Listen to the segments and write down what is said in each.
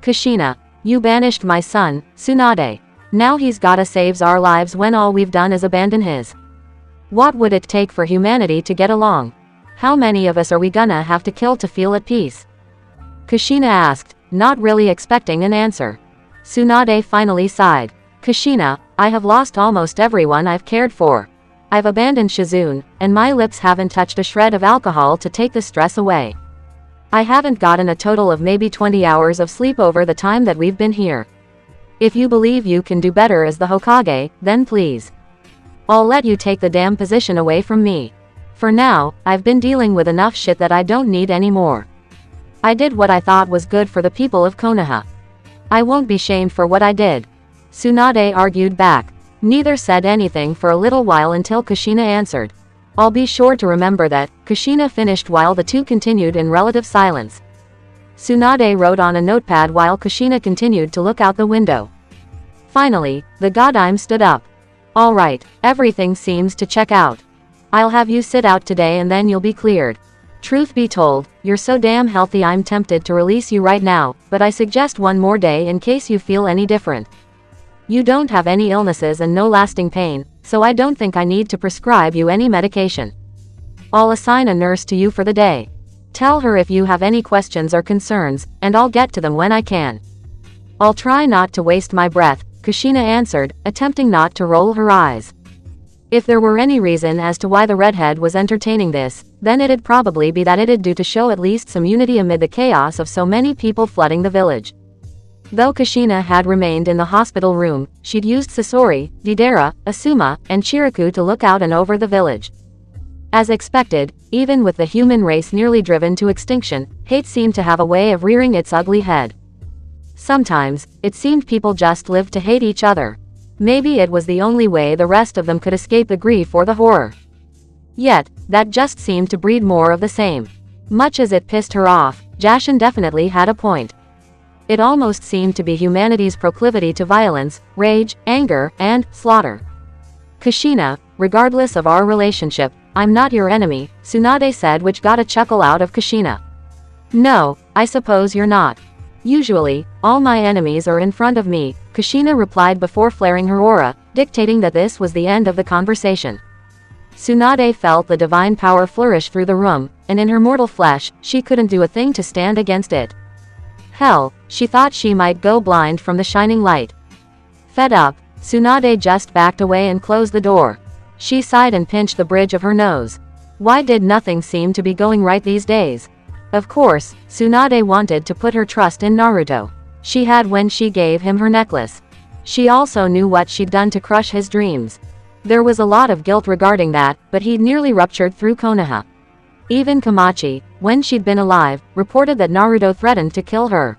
Kushina, you banished my son, Tsunade. Now he's gotta save our lives when all we've done is abandon his. What would it take for humanity to get along? How many of us are we gonna have to kill to feel at peace? Kushina asked, not really expecting an answer. Tsunade finally sighed. Kushina, I have lost almost everyone I've cared for. I've abandoned Shizune, and my lips haven't touched a shred of alcohol to take the stress away. I haven't gotten a total of maybe 20 hours of sleep over the time that we've been here. If you believe you can do better as the Hokage, then please. I'll let you take the damn position away from me. For now, I've been dealing with enough shit that I don't need any more. I did what I thought was good for the people of Konoha. I won't be shamed for what I did. Tsunade argued back. Neither said anything for a little while until Kushina answered. I'll be sure to remember that. Kushina finished while the two continued in relative silence. Tsunade wrote on a notepad while Kushina continued to look out the window. Finally, the Godime stood up. Alright, everything seems to check out. I'll have you sit out today and then you'll be cleared. Truth be told, you're so damn healthy I'm tempted to release you right now, but I suggest one more day in case you feel any different. You don't have any illnesses and no lasting pain, so I don't think I need to prescribe you any medication. I'll assign a nurse to you for the day. Tell her if you have any questions or concerns, and I'll get to them when I can. I'll try not to waste my breath, Kushina answered, attempting not to roll her eyes. If there were any reason as to why the redhead was entertaining this, then it'd probably be that it'd do to show at least some unity amid the chaos of so many people flooding the village. Though Kushina had remained in the hospital room, she'd used Sasori, Deidara, Asuma, and Chiriku to look out and over the village. As expected, even with the human race nearly driven to extinction, hate seemed to have a way of rearing its ugly head. Sometimes, it seemed people just lived to hate each other. Maybe it was the only way the rest of them could escape the grief or the horror. Yet, that just seemed to breed more of the same. Much as it pissed her off, Jashin definitely had a point. It almost seemed to be humanity's proclivity to violence, rage, anger, and slaughter. Kushina, regardless of our relationship, I'm not your enemy, Tsunade said, which got a chuckle out of Kushina. No, I suppose you're not. Usually, all my enemies are in front of me, Kushina replied before flaring her aura, dictating that this was the end of the conversation. Tsunade felt the divine power flourish through the room, and in her mortal flesh, she couldn't do a thing to stand against it. Hell, she thought she might go blind from the shining light. Fed up, Tsunade just backed away and closed the door. She sighed and pinched the bridge of her nose. Why did nothing seem to be going right these days? Of course, Tsunade wanted to put her trust in Naruto. She had when she gave him her necklace. She also knew what she'd done to crush his dreams. There was a lot of guilt regarding that, but he'd nearly ruptured through Konoha. Even Kamachi, when she'd been alive, reported that Naruto threatened to kill her.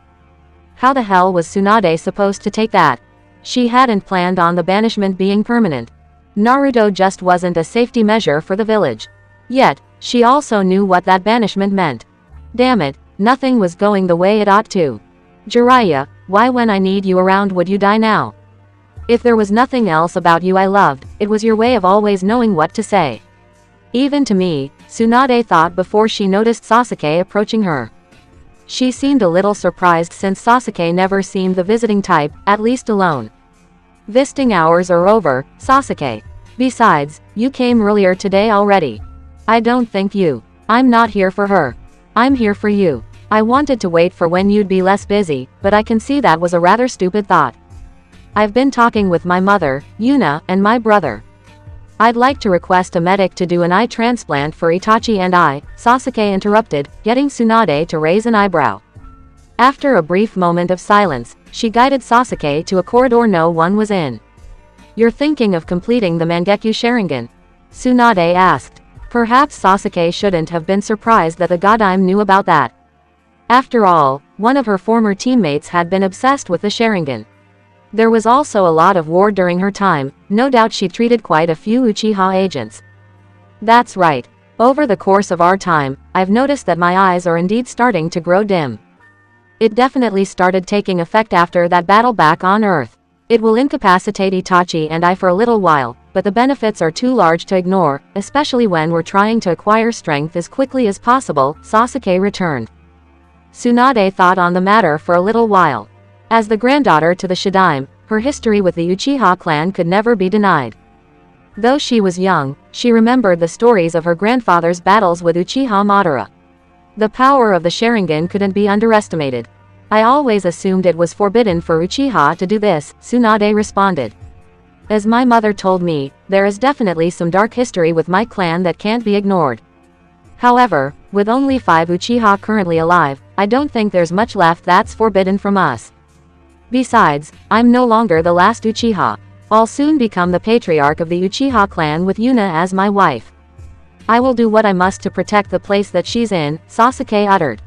How the hell was Tsunade supposed to take that? She hadn't planned on the banishment being permanent. Naruto just wasn't a safety measure for the village. Yet, she also knew what that banishment meant. Damn it, nothing was going the way it ought to. Jiraiya, why when I need you around would you die now? If there was nothing else about you I loved, it was your way of always knowing what to say. Even to me, Tsunade thought before she noticed Sasuke approaching her. She seemed a little surprised since Sasuke never seemed the visiting type, at least alone. Visiting hours are over, Sasuke. Besides, you came earlier today already. I don't think you. I'm not here for her. I'm here for you. I wanted to wait for when you'd be less busy, but I can see that was a rather stupid thought. I've been talking with my mother, Yuna, and my brother. I'd like to request a medic to do an eye transplant for Itachi and I, Sasuke interrupted, getting Tsunade to raise an eyebrow. After a brief moment of silence, she guided Sasuke to a corridor no one was in. You're thinking of completing the Mangekyo Sharingan? Tsunade asked. Perhaps Sasuke shouldn't have been surprised that the Godime knew about that. After all, one of her former teammates had been obsessed with the Sharingan. There was also a lot of war during her time, no doubt she treated quite a few Uchiha agents. That's right. Over the course of our time, I've noticed that my eyes are indeed starting to grow dim. It definitely started taking effect after that battle back on Earth. It will incapacitate Itachi and I for a little while, but the benefits are too large to ignore, especially when we're trying to acquire strength as quickly as possible, Sasuke returned. Tsunade thought on the matter for a little while. As the granddaughter to the Shinigami, her history with the Uchiha clan could never be denied. Though she was young, she remembered the stories of her grandfather's battles with Uchiha Madara. The power of the Sharingan couldn't be underestimated. I always assumed it was forbidden for Uchiha to do this, Tsunade responded. As my mother told me, there is definitely some dark history with my clan that can't be ignored. However, with only 5 Uchiha currently alive, I don't think there's much left that's forbidden from us. Besides, I'm no longer the last Uchiha. I'll soon become the patriarch of the Uchiha clan with Yuna as my wife. I will do what I must to protect the place that she's in, Sasuke uttered.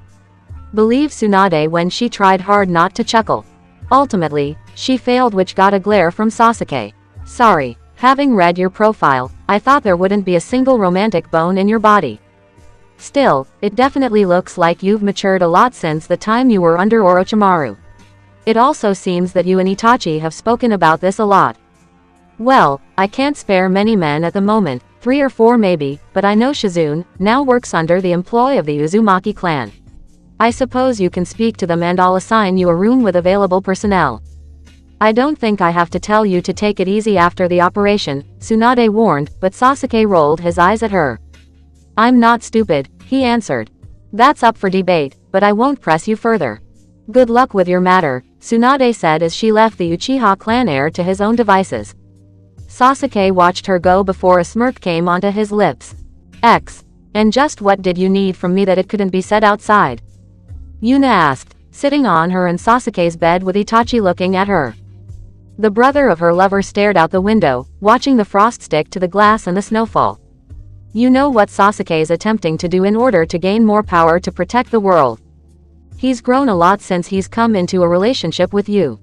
Believe Tsunade when she tried hard not to chuckle. Ultimately, she failed, which got a glare from Sasuke. Sorry, having read your profile, I thought there wouldn't be a single romantic bone in your body. Still, it definitely looks like you've matured a lot since the time you were under Orochimaru. It also seems that you and Itachi have spoken about this a lot. Well, I can't spare many men at the moment, 3 or 4 maybe, but I know Shizune now works under the employ of the Uzumaki clan. I suppose you can speak to them and I'll assign you a room with available personnel. I don't think I have to tell you to take it easy after the operation, Tsunade warned, but Sasuke rolled his eyes at her. I'm not stupid, he answered. That's up for debate, but I won't press you further. Good luck with your matter, Tsunade said as she left the Uchiha clan heir to his own devices. Sasuke watched her go before a smirk came onto his lips. And just what did you need from me that it couldn't be said outside? Yuna asked, sitting on her and Sasuke's bed with Itachi looking at her. The brother of her lover stared out the window, watching the frost stick to the glass and the snowfall. You know what Sasuke is attempting to do in order to gain more power to protect the world. He's grown a lot since he's come into a relationship with you.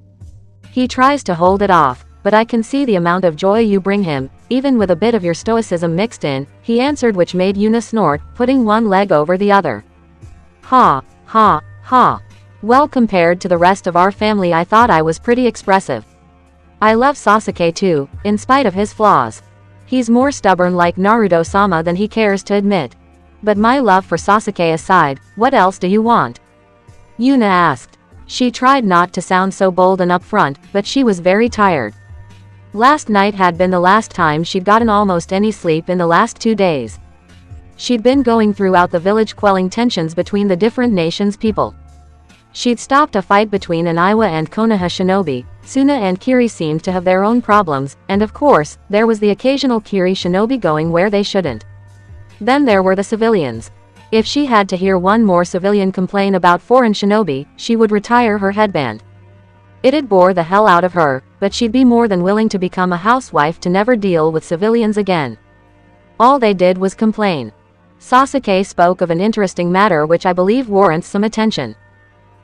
He tries to hold it off, but I can see the amount of joy you bring him, even with a bit of your stoicism mixed in, he answered, which made Yuna snort, putting one leg over the other. Ha, ha, ha. Well, compared to the rest of our family, I thought I was pretty expressive. I love Sasuke too, in spite of his flaws. He's more stubborn like Naruto-sama than he cares to admit. But my love for Sasuke aside, what else do you want? Yuna asked. She tried not to sound so bold and upfront, but she was very tired. Last night had been the last time she'd gotten almost any sleep in the last 2 days. She'd been going throughout the village quelling tensions between the different nations' people. She'd stopped a fight between an Iwa and Konoha shinobi. Suna and Kiri seemed to have their own problems, and of course, there was the occasional Kiri shinobi going where they shouldn't. Then there were the civilians. If she had to hear one more civilian complain about foreign shinobi, she would retire her headband. It'd bore the hell out of her, but she'd be more than willing to become a housewife to never deal with civilians again. All they did was complain. Sasuke spoke of an interesting matter which I believe warrants some attention.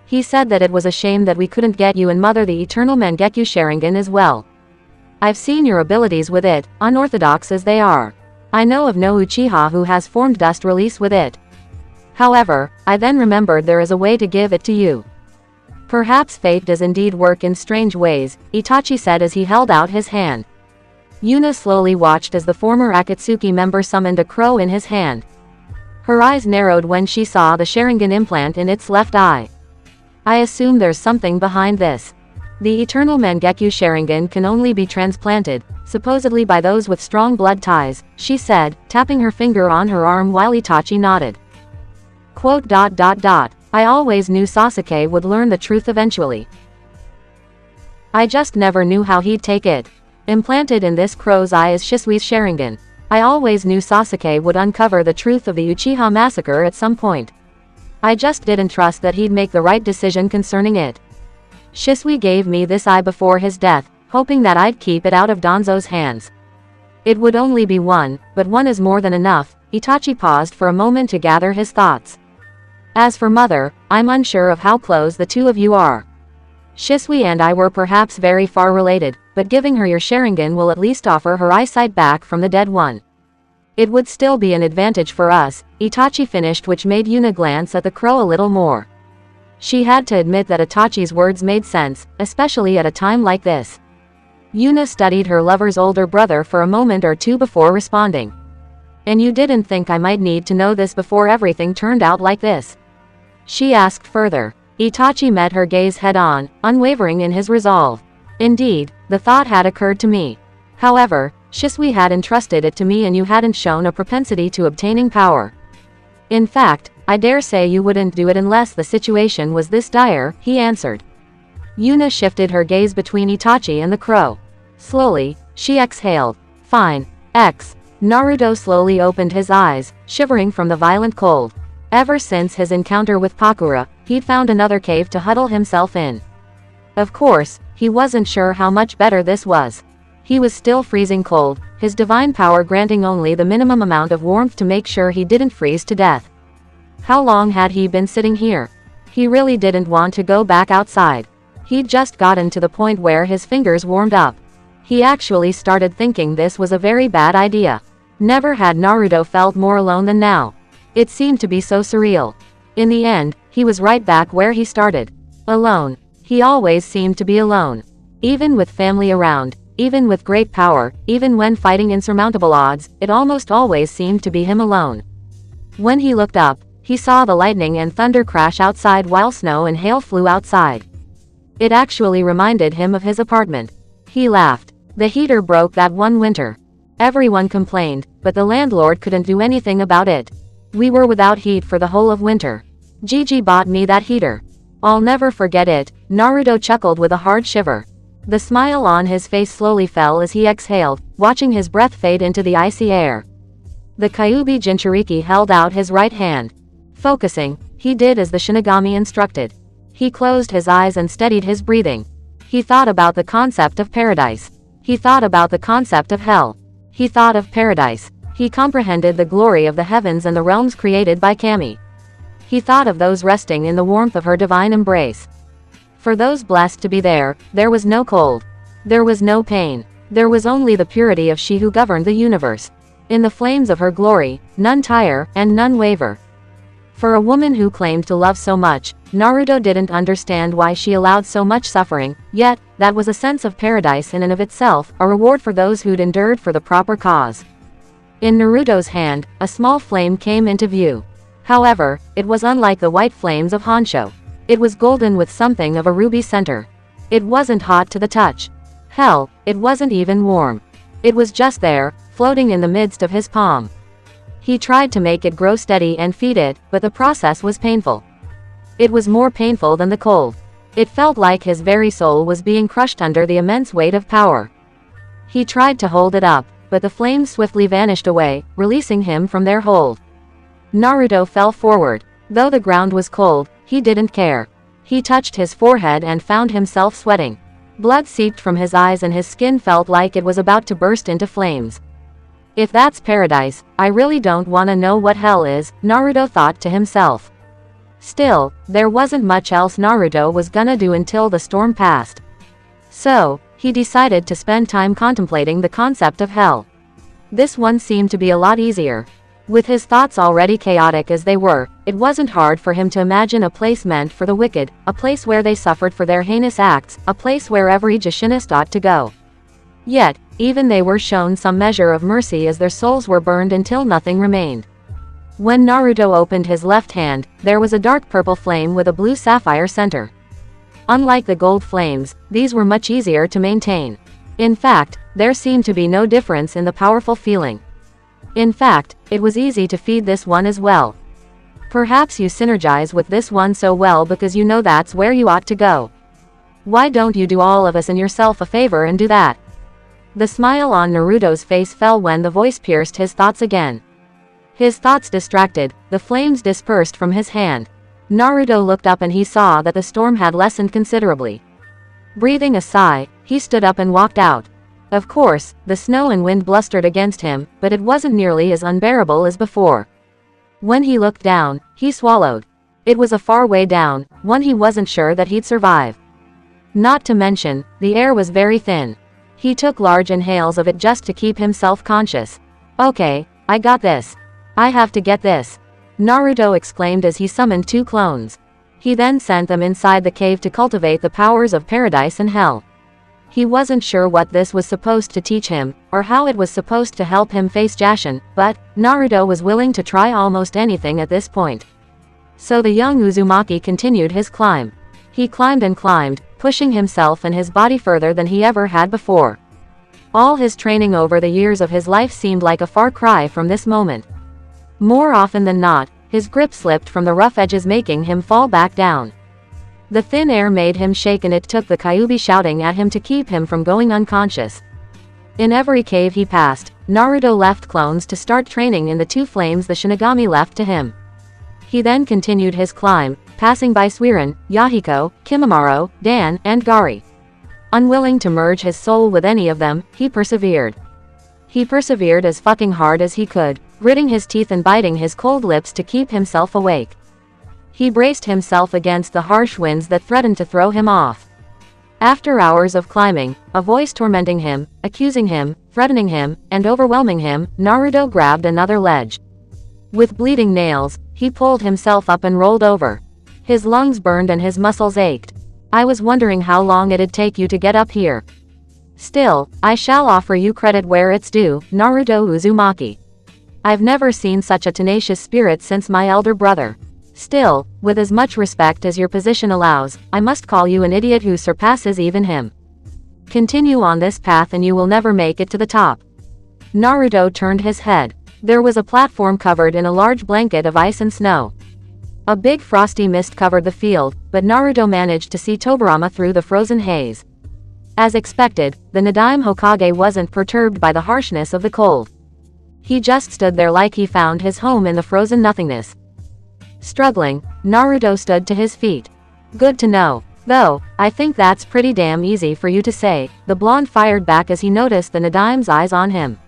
He said that it was a shame that we couldn't get you and Mother the Eternal Mangekyo Sharingan as well. I've seen your abilities with it, unorthodox as they are. I know of no Uchiha who has formed dust release with it. However, I then remembered there is a way to give it to you. Perhaps fate does indeed work in strange ways, Itachi said as he held out his hand. Yuna slowly watched as the former Akatsuki member summoned a crow in his hand. Her eyes narrowed when she saw the Sharingan implant in its left eye. I assume there's something behind this. The Eternal Mangekyo Sharingan can only be transplanted, supposedly by those with strong blood ties, she said, tapping her finger on her arm while Itachi nodded. Quote, I always knew Sasuke would learn the truth eventually. I just never knew how he'd take it. Implanted in this crow's eye is Shisui's Sharingan. I always knew Sasuke would uncover the truth of the Uchiha massacre at some point. I just didn't trust that he'd make the right decision concerning it. Shisui gave me this eye before his death, hoping that I'd keep it out of Danzo's hands. It would only be one, but one is more than enough. Itachi paused for a moment to gather his thoughts. As for Mother, I'm unsure of how close the two of you are. Shisui and I were perhaps very far related, but giving her your Sharingan will at least offer her eyesight back from the dead one. It would still be an advantage for us, Itachi finished, which made Yuna glance at the crow a little more. She had to admit that Itachi's words made sense, especially at a time like this. Yuna studied her lover's older brother for a moment or two before responding. And you didn't think I might need to know this before everything turned out like this? She asked further. Itachi met her gaze head-on, unwavering in his resolve. Indeed, the thought had occurred to me. However, Shisui had entrusted it to me and you hadn't shown a propensity to obtaining power. In fact, I dare say you wouldn't do it unless the situation was this dire, he answered. Yuna shifted her gaze between Itachi and the crow. Slowly, she exhaled. Fine. Naruto slowly opened his eyes, shivering from the violent cold. Ever since his encounter with Pakura, he'd found another cave to huddle himself in. Of course, he wasn't sure how much better this was. He was still freezing cold, his divine power granting only the minimum amount of warmth to make sure he didn't freeze to death. How long had he been sitting here? He really didn't want to go back outside. He'd just gotten to the point where his fingers warmed up. He actually started thinking this was a very bad idea. Never had Naruto felt more alone than now. It seemed to be so surreal. In the end, he was right back where he started. Alone. He always seemed to be alone. Even with family around, even with great power, even when fighting insurmountable odds, it almost always seemed to be him alone. When he looked up, he saw the lightning and thunder crash outside while snow and hail flew outside. It actually reminded him of his apartment. He laughed. The heater broke that one winter. Everyone complained, but the landlord couldn't do anything about it. We were without heat for the whole of winter. Gigi bought me that heater. I'll never forget it, Naruto chuckled with a hard shiver. The smile on his face slowly fell as he exhaled, watching his breath fade into the icy air. The Kyuubi Jinchuriki held out his right hand. Focusing, he did as the Shinigami instructed. He closed his eyes and steadied his breathing. He thought about the concept of paradise. He thought about the concept of hell. He thought of paradise. He comprehended the glory of the heavens and the realms created by Kami. He thought of those resting in the warmth of her divine embrace. For those blessed to be there was no cold. There was no pain. There was only the purity of she who governed the universe. In the flames of her glory, none tire, and none waver. For a woman who claimed to love so much, Naruto didn't understand why she allowed so much suffering, yet, that was a sense of paradise in and of itself, a reward for those who'd endured for the proper cause. In Naruto's hand, a small flame came into view. However, it was unlike the white flames of Honsho. It was golden with something of a ruby center. It wasn't hot to the touch. Hell, it wasn't even warm. It was just there, floating in the midst of his palm. He tried to make it grow steady and feed it, but the process was painful. It was more painful than the cold. It felt like his very soul was being crushed under the immense weight of power. He tried to hold it up, but the flames swiftly vanished away, releasing him from their hold. Naruto fell forward. Though the ground was cold, he didn't care. He touched his forehead and found himself sweating. Blood seeped from his eyes and his skin felt like it was about to burst into flames. If that's paradise, I really don't want to know what hell is, Naruto thought to himself. Still, there wasn't much else Naruto was gonna do until the storm passed. So, he decided to spend time contemplating the concept of hell. This one seemed to be a lot easier. With his thoughts already chaotic as they were, it wasn't hard for him to imagine a place meant for the wicked, a place where they suffered for their heinous acts, a place where every Jushinist ought to go. Yet, even they were shown some measure of mercy as their souls were burned until nothing remained. When Naruto opened his left hand, there was a dark purple flame with a blue sapphire center. Unlike the gold flames, these were much easier to maintain. In fact, there seemed to be no difference in the powerful feeling. In fact, it was easy to feed this one as well. Perhaps you synergize with this one so well because you know that's where you ought to go. Why don't you do all of us and yourself a favor and do that? The smile on Naruto's face fell when the voice pierced his thoughts again. His thoughts distracted, the flames dispersed from his hand. Naruto looked up and he saw that the storm had lessened considerably. Breathing a sigh, he stood up and walked out. Of course, the snow and wind blustered against him, but it wasn't nearly as unbearable as before. When he looked down, he swallowed. It was a far way down, one he wasn't sure that he'd survive. Not to mention, the air was very thin. He took large inhales of it just to keep himself conscious. Okay, I got this. I have to get this. Naruto exclaimed as he summoned 2 clones. He then sent them inside the cave to cultivate the powers of paradise and hell. He wasn't sure what this was supposed to teach him, or how it was supposed to help him face Jashin, but Naruto was willing to try almost anything at this point. So the young Uzumaki continued his climb. He climbed and climbed, pushing himself and his body further than he ever had before. All his training over the years of his life seemed like a far cry from this moment. More often than not, his grip slipped from the rough edges, making him fall back down. The thin air made him shake, and it took the Kyuubi shouting at him to keep him from going unconscious. In every cave he passed, Naruto left clones to start training in the two flames the shinigami left to him. He then continued his climb, passing by Suiran, Yahiko, Kimimaro, Dan, and Gari. Unwilling to merge his soul with any of them, he persevered. He persevered as fucking hard as he could, gritting his teeth and biting his cold lips to keep himself awake. He braced himself against the harsh winds that threatened to throw him off. After hours of climbing, a voice tormenting him, accusing him, threatening him, and overwhelming him, Naruto grabbed another ledge. With bleeding nails, he pulled himself up and rolled over. His lungs burned and his muscles ached. I was wondering how long it'd take you to get up here. Still, I shall offer you credit where it's due, Naruto Uzumaki. I've never seen such a tenacious spirit since my elder brother. Still, with as much respect as your position allows, I must call you an idiot who surpasses even him. Continue on this path and you will never make it to the top. Naruto turned his head. There was a platform covered in a large blanket of ice and snow. A big frosty mist covered the field, but Naruto managed to see Tobirama through the frozen haze. As expected, the Nadaime Hokage wasn't perturbed by the harshness of the cold. He just stood there like he found his home in the frozen nothingness. Struggling, Naruto stood to his feet. Good to know. Though, I think that's pretty damn easy for you to say, the blonde fired back as he noticed the Nadaime's eyes on him.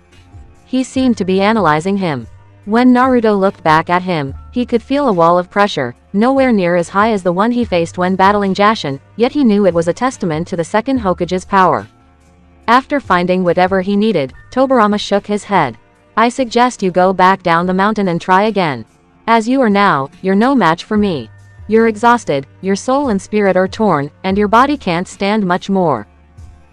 He seemed to be analyzing him. When Naruto looked back at him, he could feel a wall of pressure, nowhere near as high as the one he faced when battling Jashin, yet he knew it was a testament to the second Hokage's power. After finding whatever he needed, Tobirama shook his head. I suggest you go back down the mountain and try again. As you are now, you're no match for me. You're exhausted, your soul and spirit are torn, and your body can't stand much more.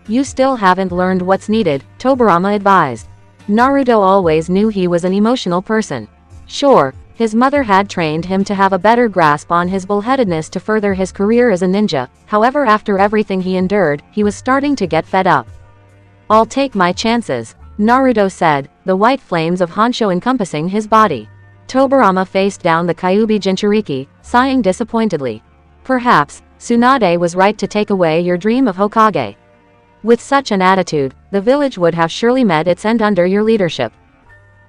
You still haven't learned what's needed, Tobirama advised. Naruto always knew he was an emotional person. Sure, his mother had trained him to have a better grasp on his bullheadedness to further his career as a ninja, however after everything he endured, he was starting to get fed up. I'll take my chances, Naruto said, the white flames of Honshu encompassing his body. Tobirama faced down the Kyuubi Jinchuriki, sighing disappointedly. Perhaps, Tsunade was right to take away your dream of Hokage. With such an attitude, the village would have surely met its end under your leadership.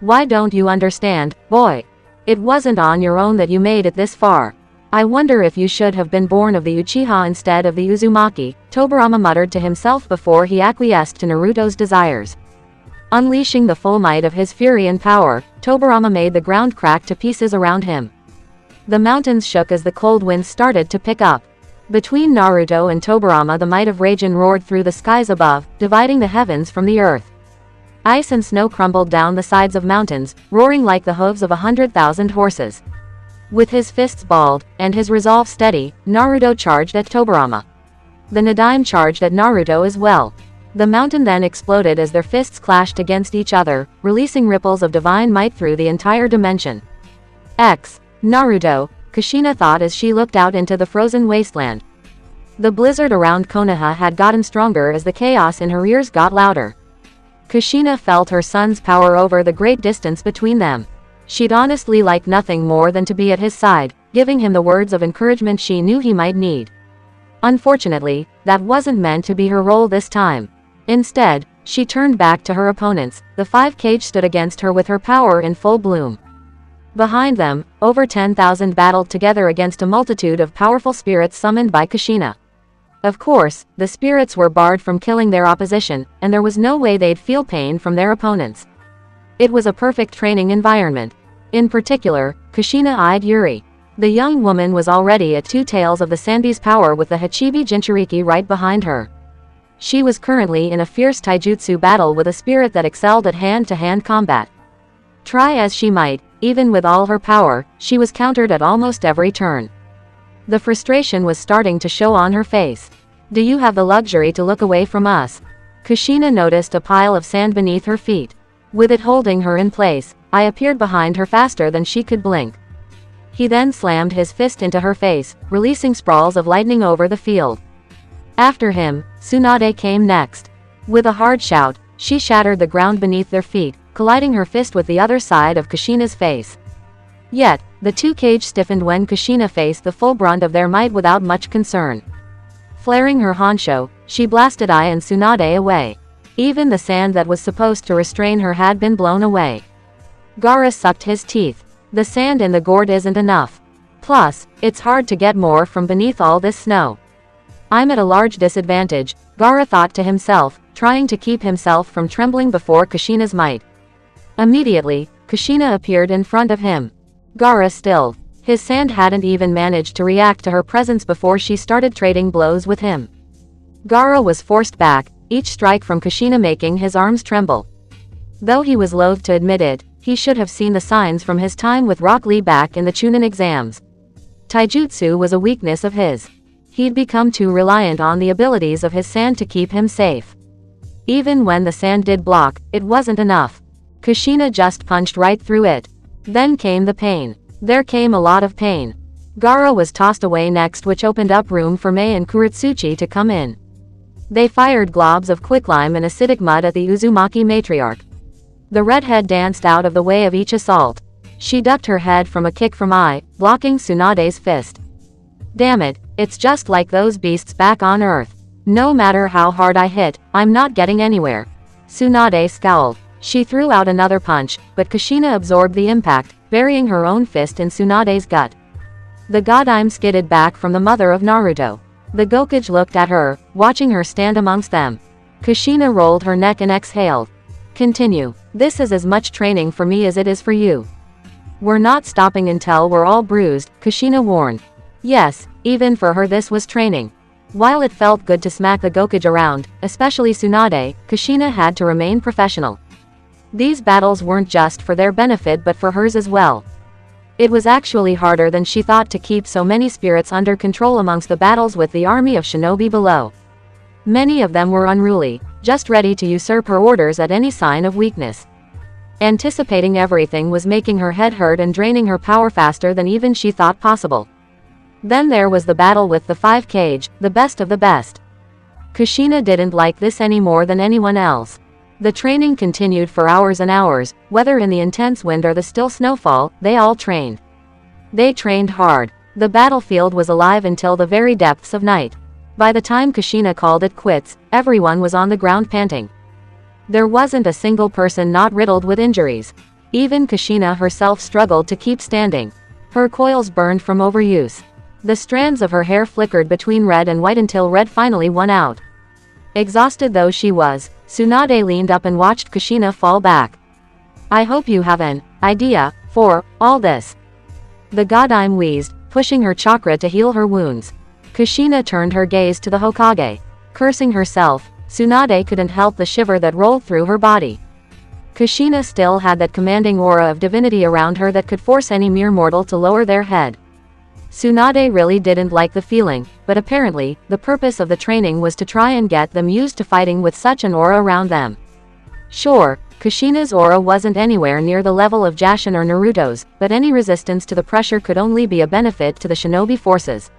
Why don't you understand, boy? It wasn't on your own that you made it this far. I wonder if you should have been born of the Uchiha instead of the Uzumaki, Tobirama muttered to himself before he acquiesced to Naruto's desires. Unleashing the full might of his fury and power, Tobirama made the ground crack to pieces around him. The mountains shook as the cold winds started to pick up. Between Naruto and Tobirama the might of Raijin roared through the skies above, dividing the heavens from the earth. Ice and snow crumbled down the sides of mountains, roaring like the hooves of 100,000 horses. With his fists balled, and his resolve steady, Naruto charged at Tobirama. The Nadaime charged at Naruto as well. The mountain then exploded as their fists clashed against each other, releasing ripples of divine might through the entire dimension. Naruto, Kushina thought as she looked out into the frozen wasteland. The blizzard around Konoha had gotten stronger as the chaos in her ears got louder. Kushina felt her son's power over the great distance between them. She'd honestly like nothing more than to be at his side, giving him the words of encouragement she knew he might need. Unfortunately, that wasn't meant to be her role this time. Instead, she turned back to her opponents. The five Kage stood against her with her power in full bloom. Behind them, over 10,000 battled together against a multitude of powerful spirits summoned by Kushina. Of course, the spirits were barred from killing their opposition, and there was no way they'd feel pain from their opponents. It was a perfect training environment. In particular, Kushina eyed Yuri. The young woman was already at two tails of the Sanbi's power with the Hachibi Jinchuriki right behind her. She was currently in a fierce taijutsu battle with a spirit that excelled at hand-to-hand combat. Try as she might, even with all her power, she was countered at almost every turn. The frustration was starting to show on her face. Do you have the luxury to look away from us? Kushina noticed a pile of sand beneath her feet. With it holding her in place, I appeared behind her faster than she could blink. He then slammed his fist into her face, releasing sprawls of lightning over the field. After him, Tsunade came next. With a hard shout, she shattered the ground beneath their feet, colliding her fist with the other side of Kushina's face. Yet, the two cage stiffened when Kushina faced the full brunt of their might without much concern. Flaring her honcho, she blasted Ai and Tsunade away. Even the sand that was supposed to restrain her had been blown away. Gaara sucked his teeth. The sand in the gourd isn't enough. Plus, it's hard to get more from beneath all this snow. I'm at a large disadvantage, Gaara thought to himself, trying to keep himself from trembling before Kushina's might. Immediately, Kushina appeared in front of him. Gaara stilled. His sand hadn't even managed to react to her presence before she started trading blows with him. Gaara was forced back, each strike from Kushina making his arms tremble. Though he was loath to admit it, he should have seen the signs from his time with Rock Lee back in the Chunin exams. Taijutsu was a weakness of his. He'd become too reliant on the abilities of his sand to keep him safe. Even when the sand did block, it wasn't enough. Kushina just punched right through it. Then came the pain. There came a lot of pain. Gaara was tossed away next, which opened up room for Mei and Kuretsuchi to come in. They fired globs of quicklime and acidic mud at the Uzumaki matriarch. The redhead danced out of the way of each assault. She ducked her head from a kick from Ai, blocking Tsunade's fist. Damn it, it's just like those beasts back on Earth. No matter how hard I hit, I'm not getting anywhere. Tsunade scowled. She threw out another punch, but Kushina absorbed the impact, burying her own fist in Tsunade's gut. The Godime skidded back from the mother of Naruto. The Gokage looked at her, watching her stand amongst them. Kushina rolled her neck and exhaled. Continue. This is as much training for me as it is for you. We're not stopping until we're all bruised, Kushina warned. Yes, even for her this was training. While it felt good to smack the Gokage around, especially Tsunade, Kushina had to remain professional. These battles weren't just for their benefit but for hers as well. It was actually harder than she thought to keep so many spirits under control amongst the battles with the army of shinobi below. Many of them were unruly, just ready to usurp her orders at any sign of weakness. Anticipating everything was making her head hurt and draining her power faster than even she thought possible. Then there was the battle with the 5 cage, the best of the best. Kushina didn't like this any more than anyone else. The training continued for hours and hours, whether in the intense wind or the still snowfall, they all trained. They trained hard. The battlefield was alive until the very depths of night. By the time Kushina called it quits, everyone was on the ground panting. There wasn't a single person not riddled with injuries. Even Kushina herself struggled to keep standing. Her coils burned from overuse. The strands of her hair flickered between red and white until red finally won out. Exhausted though she was, Tsunade leaned up and watched Kushina fall back. I hope you have an idea for all this. The Godime wheezed, pushing her chakra to heal her wounds. Kushina turned her gaze to the Hokage. Cursing herself, Tsunade couldn't help the shiver that rolled through her body. Kushina still had that commanding aura of divinity around her that could force any mere mortal to lower their head. Tsunade really didn't like the feeling, but apparently, the purpose of the training was to try and get them used to fighting with such an aura around them. Sure, Kushina's aura wasn't anywhere near the level of Jashin or Naruto's, but any resistance to the pressure could only be a benefit to the shinobi forces.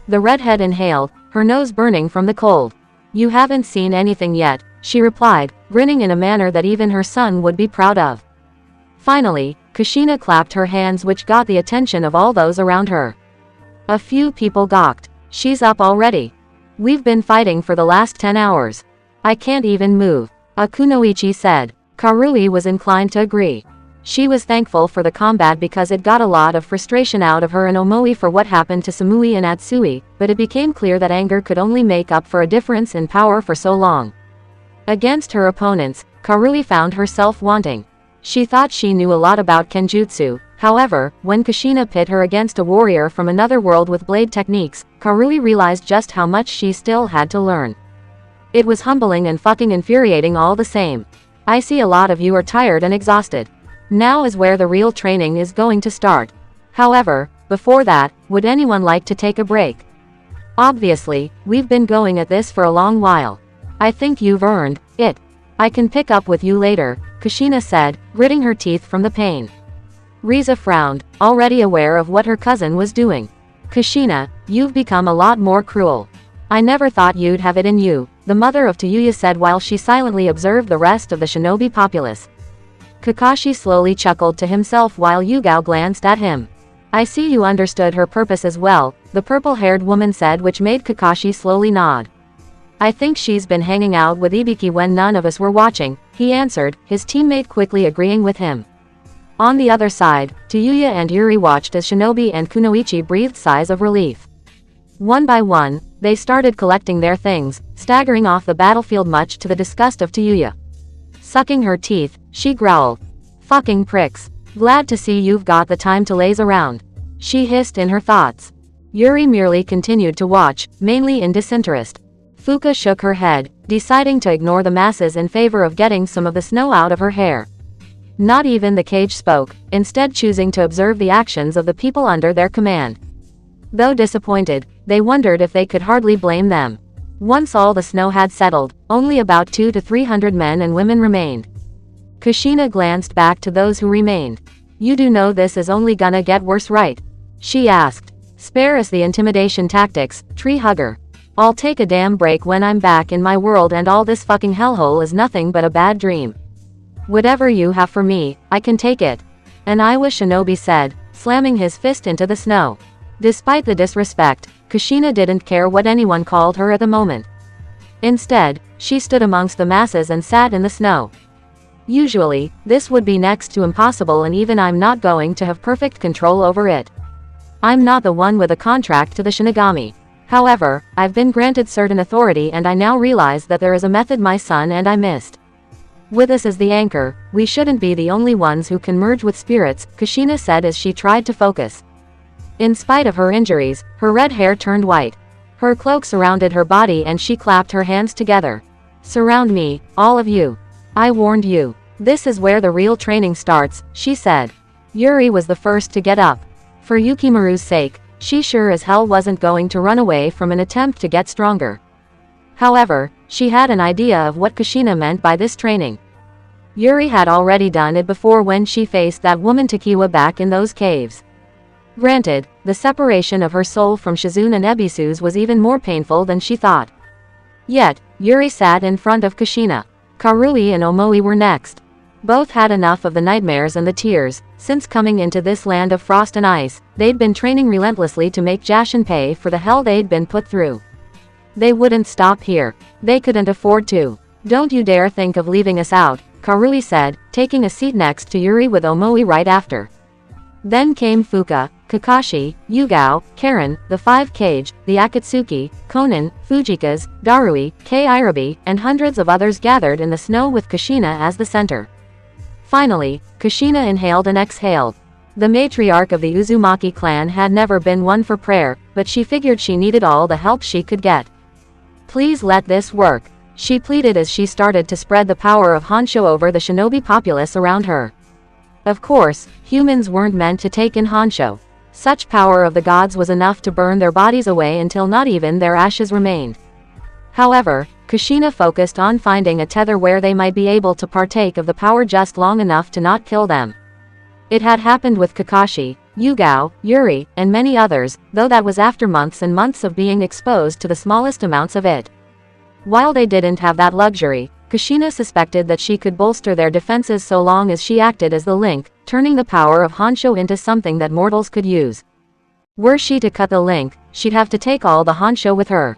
The redhead inhaled, her nose burning from the cold. You haven't seen anything yet, she replied, grinning in a manner that even her son would be proud of. Finally, Kushina clapped her hands, which got the attention of all those around her. A few people gawked. She's up already. We've been fighting for the last 10 hours. I can't even move, Akunoichi said. Karui was inclined to agree. She was thankful for the combat because it got a lot of frustration out of her and Omoi for what happened to Samui and Atsui, but it became clear that anger could only make up for a difference in power for so long. Against her opponents, Karui found herself wanting. She thought she knew a lot about Kenjutsu. However, when Kushina pit her against a warrior from another world with blade techniques, Karui realized just how much she still had to learn. It was humbling and fucking infuriating all the same. I see a lot of you are tired and exhausted. Now is where the real training is going to start. However, before that, would anyone like to take a break? Obviously, we've been going at this for a long while. I think you've earned it. I can pick up with you later, Kushina said, gritting her teeth from the pain. Riza frowned, already aware of what her cousin was doing. Kushina, you've become a lot more cruel. I never thought you'd have it in you, the mother of Tayuya said while she silently observed the rest of the shinobi populace. Kakashi slowly chuckled to himself while Yugao glanced at him. I see you understood her purpose as well, the purple-haired woman said, which made Kakashi slowly nod. I think she's been hanging out with Ibiki when none of us were watching, he answered, his teammate quickly agreeing with him. On the other side, Tayuya and Yuri watched as Shinobi and Kunoichi breathed sighs of relief. One by one, they started collecting their things, staggering off the battlefield much to the disgust of Tayuya. Sucking her teeth, she growled. Fucking pricks. Glad to see you've got the time to laze around. She hissed in her thoughts. Yuri merely continued to watch, mainly in disinterest. Fuka shook her head, deciding to ignore the masses in favor of getting some of the snow out of her hair. Not even the cage spoke, instead choosing to observe the actions of the people under their command. Though disappointed, they wondered if they could hardly blame them. Once all the snow had settled, only about 200 to 300 men and women remained. Kushina glanced back to those who remained. You do know this is only gonna get worse, right? She asked. Spare us the intimidation tactics, tree hugger. I'll take a damn break when I'm back in my world and all this fucking hellhole is nothing but a bad dream. Whatever you have for me, I can take it. An Iowa shinobi said, slamming his fist into the snow. Despite the disrespect, Kushina didn't care what anyone called her at the moment. Instead, she stood amongst the masses and sat in the snow. Usually, this would be next to impossible, and even I'm not going to have perfect control over it. I'm not the one with a contract to the Shinigami. However, I've been granted certain authority and I now realize that there is a method my son and I missed. With us as the anchor, we shouldn't be the only ones who can merge with spirits, Kushina said as she tried to focus. In spite of her injuries, her red hair turned white. Her cloak surrounded her body and she clapped her hands together. Surround me, all of you. I warned you. This is where the real training starts, she said. Yuri was the first to get up. For Yukimaru's sake, she sure as hell wasn't going to run away from an attempt to get stronger. However, she had an idea of what Kushina meant by this training. Yuri had already done it before when she faced that woman Takiwa back in those caves. Granted, the separation of her soul from Shizune and Ebisu's was even more painful than she thought. Yet, Yuri sat in front of Kushina. Karui and Omoi were next. Both had enough of the nightmares and the tears. Since coming into this land of frost and ice, they'd been training relentlessly to make Jashin pay for the hell they'd been put through. They wouldn't stop here. They couldn't afford to. Don't you dare think of leaving us out, Karui said, taking a seat next to Yuri with Omoi right after. Then came Fuka, Kakashi, Yugao, Karen, the 5 Kage, the Akatsuki, Konan, Fujikas, Darui, Irabi, and hundreds of others gathered in the snow with Kushina as the center. Finally, Kushina inhaled and exhaled. The matriarch of the Uzumaki clan had never been one for prayer, but she figured she needed all the help she could get. Please let this work, she pleaded as she started to spread the power of Honsho over the shinobi populace around her. Of course, humans weren't meant to take in Honsho. Such power of the gods was enough to burn their bodies away until not even their ashes remained. However, Kushina focused on finding a tether where they might be able to partake of the power just long enough to not kill them. It had happened with Kakashi, Yugao, Yuri, and many others, though that was after months and months of being exposed to the smallest amounts of it. While they didn't have that luxury, Kushina suspected that she could bolster their defenses so long as she acted as the link, turning the power of Honsho into something that mortals could use. Were she to cut the link, she'd have to take all the Honsho with her.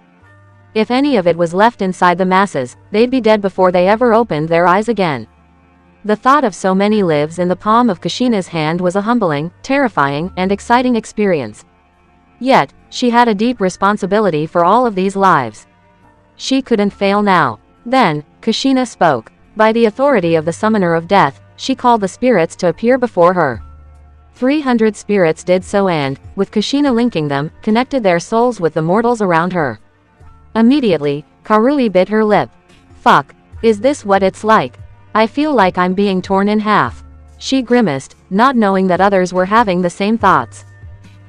If any of it was left inside the masses, they'd be dead before they ever opened their eyes again. The thought of so many lives in the palm of Kushina's hand was a humbling, terrifying, and exciting experience. Yet, she had a deep responsibility for all of these lives. She couldn't fail now. Then, Kushina spoke. By the authority of the Summoner of Death, she called the spirits to appear before her. 300 spirits did so and, with Kushina linking them, connected their souls with the mortals around her. Immediately, Karui bit her lip. Fuck. Is this what it's like? I feel like I'm being torn in half. She grimaced, not knowing that others were having the same thoughts.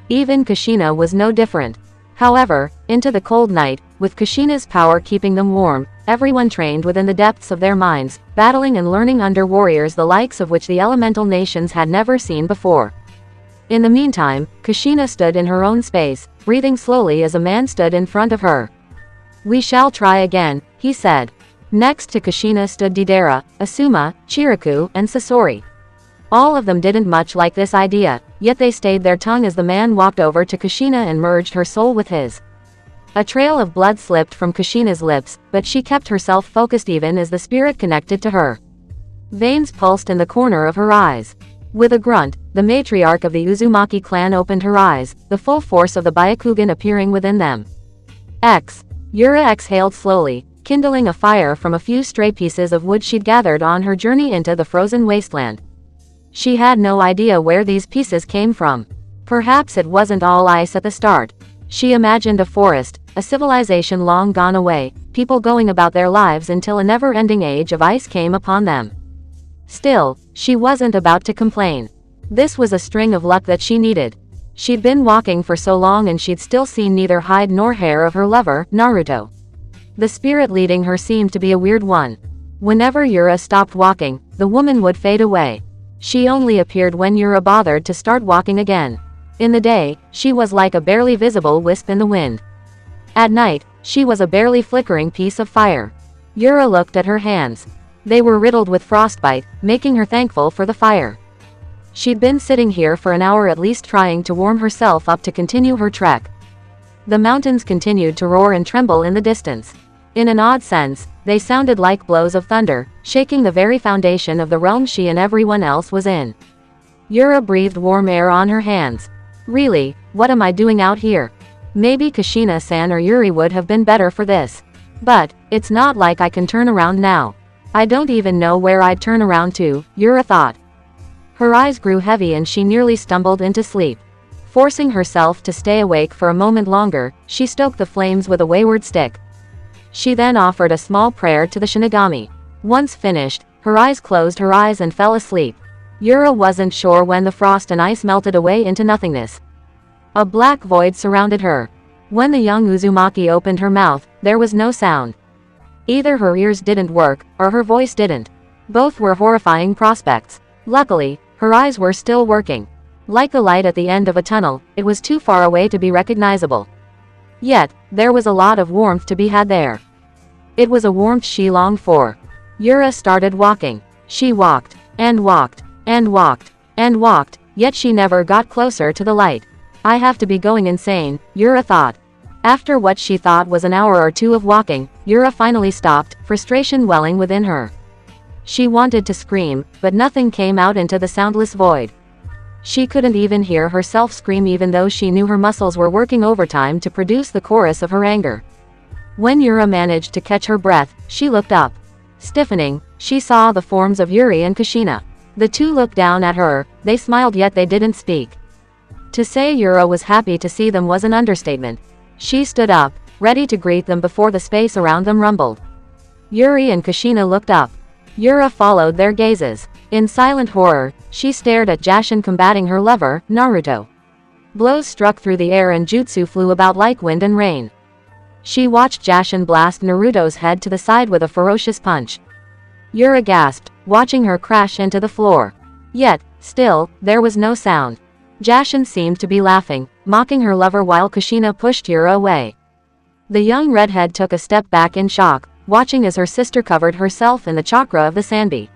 Even Kushina was no different. However, into the cold night, with Kushina's power keeping them warm, everyone trained within the depths of their minds, battling and learning under warriors the likes of which the elemental nations had never seen before. In the meantime, Kushina stood in her own space, breathing slowly as a man stood in front of her. "We shall try again," he said. Next to Kushina stood Deidara, Asuma, Chiriku, and Sasori. All of them didn't much like this idea, yet they stayed their tongue as the man walked over to Kushina and merged her soul with his. A trail of blood slipped from Kushina's lips, but she kept herself focused even as the spirit connected to her. Veins pulsed in the corner of her eyes. With a grunt, the matriarch of the Uzumaki clan opened her eyes, the full force of the Byakugan appearing within them. Yura exhaled slowly, kindling a fire from a few stray pieces of wood she'd gathered on her journey into the frozen wasteland. She had no idea where these pieces came from. Perhaps it wasn't all ice at the start. She imagined a forest, a civilization long gone away, people going about their lives until a never-ending age of ice came upon them. Still, she wasn't about to complain. This was a string of luck that she needed. She'd been walking for so long and she'd still seen neither hide nor hair of her lover, Naruto. The spirit leading her seemed to be a weird one. Whenever Yura stopped walking, the woman would fade away. She only appeared when Yura bothered to start walking again. In the day, she was like a barely visible wisp in the wind. At night, she was a barely flickering piece of fire. Yura looked at her hands. They were riddled with frostbite, making her thankful for the fire. She'd been sitting here for an hour at least trying to warm herself up to continue her trek. The mountains continued to roar and tremble in the distance. In an odd sense, they sounded like blows of thunder, shaking the very foundation of the realm she and everyone else was in. Yura breathed warm air on her hands. Really, what am I doing out here? Maybe Kushina-san or Yuri would have been better for this. But, it's not like I can turn around now. I don't even know where I'd turn around to, Yura thought. Her eyes grew heavy and she nearly stumbled into sleep. Forcing herself to stay awake for a moment longer, she stoked the flames with a wayward stick. She then offered a small prayer to the shinigami. Once finished, her eyes closed her eyes and fell asleep. Yura wasn't sure when the frost and ice melted away into nothingness. A black void surrounded her. When the young Uzumaki opened her mouth, there was no sound. Either her ears didn't work, or her voice didn't. Both were horrifying prospects. Luckily, her eyes were still working. Like the light at the end of a tunnel, it was too far away to be recognizable. Yet, there was a lot of warmth to be had there. It was a warmth she longed for. Yura started walking. She walked, and walked, and walked, and walked, yet she never got closer to the light. I have to be going insane, Yura thought. After what she thought was an hour or two of walking, Yura finally stopped, frustration welling within her. She wanted to scream, but nothing came out into the soundless void. She couldn't even hear herself scream even though she knew her muscles were working overtime to produce the chorus of her anger. When Yura managed to catch her breath, she looked up. Stiffening, she saw the forms of Yuri and Kushina. The two looked down at her, they smiled yet they didn't speak. To say Yura was happy to see them was an understatement. She stood up, ready to greet them before the space around them rumbled. Yuri and Kushina looked up. Yura followed their gazes. In silent horror, she stared at Jashin combating her lover, Naruto. Blows struck through the air and jutsu flew about like wind and rain. She watched Jashin blast Naruto's head to the side with a ferocious punch. Yura gasped, watching her crash into the floor. Yet, still, there was no sound. Jashin seemed to be laughing, mocking her lover while Kushina pushed Yura away. The young redhead took a step back in shock, watching as her sister covered herself in the chakra of the Sanbi.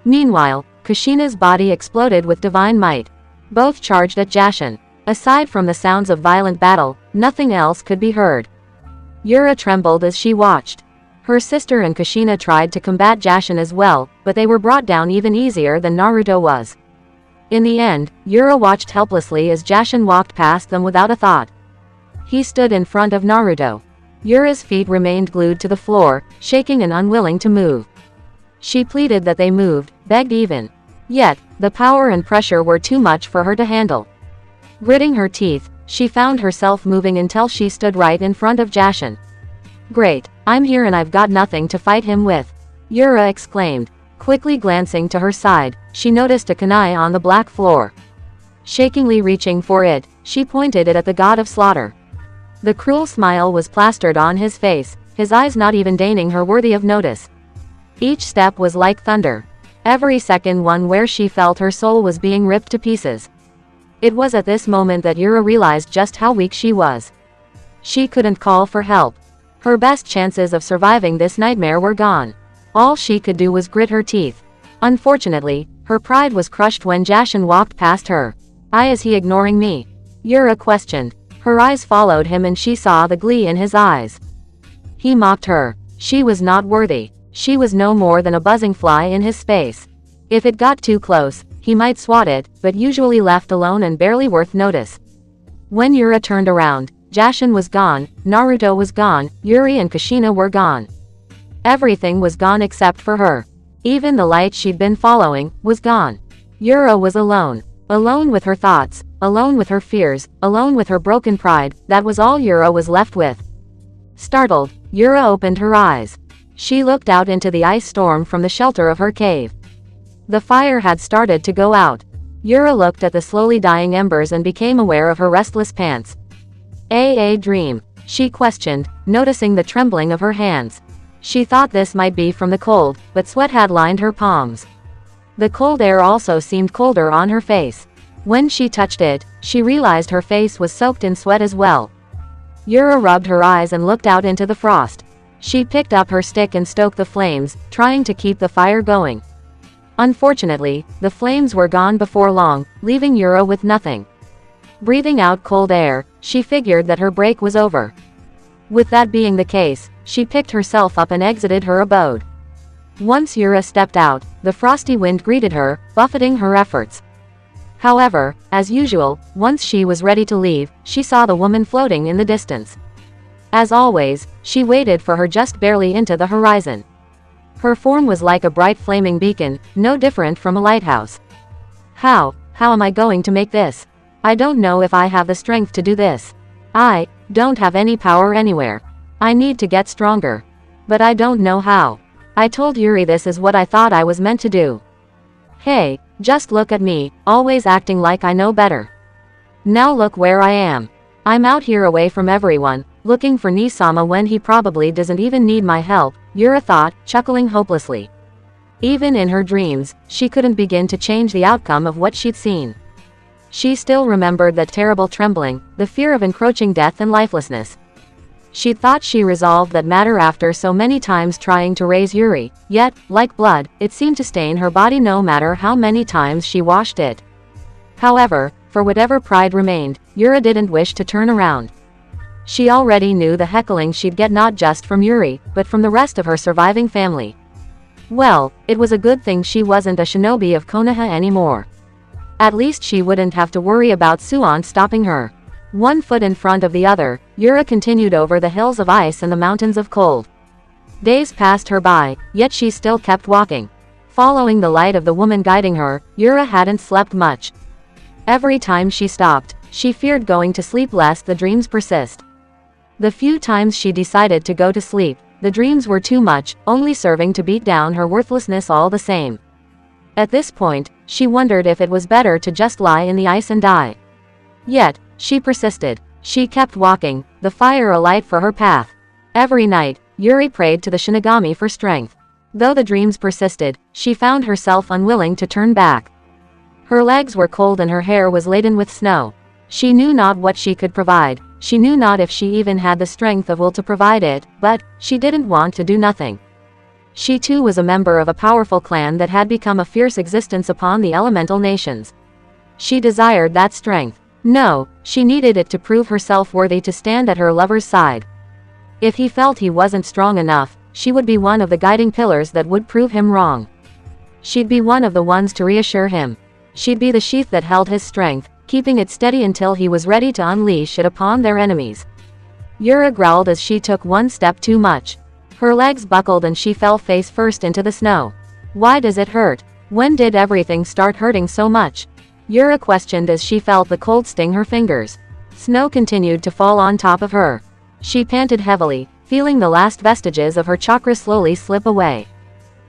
Meanwhile, Kushina's body exploded with divine might. Both charged at Jashin. Aside from the sounds of violent battle, nothing else could be heard. Yura trembled as she watched. Her sister and Kushina tried to combat Jashin as well, but they were brought down even easier than Naruto was. In the end, Yura watched helplessly as Jashin walked past them without a thought. He stood in front of Naruto. Yura's feet remained glued to the floor, shaking and unwilling to move. She pleaded that they moved, begged even. Yet, the power and pressure were too much for her to handle. Gritting her teeth, she found herself moving until she stood right in front of Jashin. "Great, I'm here and I've got nothing to fight him with," Yura exclaimed. Quickly glancing to her side, she noticed a kunai on the black floor. Shakingly reaching for it, she pointed it at the god of slaughter. The cruel smile was plastered on his face, his eyes not even deigning her worthy of notice. Each step was like thunder. Every second one where she felt her soul was being ripped to pieces. It was at this moment that Yura realized just how weak she was. She couldn't call for help. Her best chances of surviving this nightmare were gone. All she could do was grit her teeth. Unfortunately, her pride was crushed when Jashin walked past her. Is he ignoring me? Yura questioned. Her eyes followed him and she saw the glee in his eyes. He mocked her. She was not worthy. She was no more than a buzzing fly in his space. If it got too close, he might swat it, but usually left alone and barely worth notice. When Yura turned around, Jashin was gone, Naruto was gone, Yuri and Kushina were gone. Everything was gone except for her. Even the light she'd been following was gone. Yura was alone. Alone with her thoughts, alone with her fears, alone with her broken pride. That was all Yura was left with. Startled, Yura opened her eyes. She looked out into the ice storm from the shelter of her cave. The fire had started to go out. Yura looked at the slowly dying embers and became aware of her restless pants. A dream? She questioned, noticing the trembling of her hands. She thought this might be from the cold, but sweat had lined her palms. The cold air also seemed colder on her face. When she touched it, she realized her face was soaked in sweat as well. Yura rubbed her eyes and looked out into the frost. She picked up her stick and stoked the flames, trying to keep the fire going. Unfortunately, the flames were gone before long, leaving Yura with nothing. Breathing out cold air, she figured that her break was over. With that being the case, she picked herself up and exited her abode. Once Yura stepped out, the frosty wind greeted her, buffeting her efforts. However, as usual, once she was ready to leave, she saw the woman floating in the distance. As always, she waited for her just barely into the horizon. Her form was like a bright flaming beacon, no different from a lighthouse. How am I going to make this? I don't know if I have the strength to do this. I don't have any power anywhere. I need to get stronger. But I don't know how. I told Yuri this is what I thought I was meant to do. Hey, just look at me, always acting like I know better. Now look where I am. I'm out here away from everyone, looking for Nisama when he probably doesn't even need my help, Yura thought, chuckling hopelessly. Even in her dreams, she couldn't begin to change the outcome of what she'd seen. She still remembered that terrible trembling, the fear of encroaching death and lifelessness. She thought she resolved that matter after so many times trying to raise Yuri, yet, like blood, it seemed to stain her body no matter how many times she washed it. However, for whatever pride remained, Yura didn't wish to turn around. She already knew the heckling she'd get not just from Yuri, but from the rest of her surviving family. Well, it was a good thing she wasn't a shinobi of Konoha anymore. At least she wouldn't have to worry about Suon stopping her. One foot in front of the other, Yura continued over the hills of ice and the mountains of cold. Days passed her by, yet she still kept walking. Following the light of the woman guiding her, Yura hadn't slept much. Every time she stopped, she feared going to sleep lest the dreams persist. The few times she decided to go to sleep, the dreams were too much, only serving to beat down her worthlessness all the same. At this point, she wondered if it was better to just lie in the ice and die. Yet, she persisted. She kept walking, the fire alight for her path. Every night, Yuri prayed to the shinigami for strength. Though the dreams persisted, she found herself unwilling to turn back. Her legs were cold and her hair was laden with snow. She knew not what she could provide. She knew not if she even had the strength of will to provide it, but she didn't want to do nothing. She too was a member of a powerful clan that had become a fierce existence upon the elemental nations. She desired that strength. No, she needed it to prove herself worthy to stand at her lover's side. If he felt he wasn't strong enough, she would be one of the guiding pillars that would prove him wrong. She'd be one of the ones to reassure him. She'd be the sheath that held his strength, keeping it steady until he was ready to unleash it upon their enemies. Yura growled as she took one step too much. Her legs buckled and she fell face first into the snow. Why does it hurt? When did everything start hurting so much? Yura questioned as she felt the cold sting her fingers. Snow continued to fall on top of her. She panted heavily, feeling the last vestiges of her chakra slowly slip away.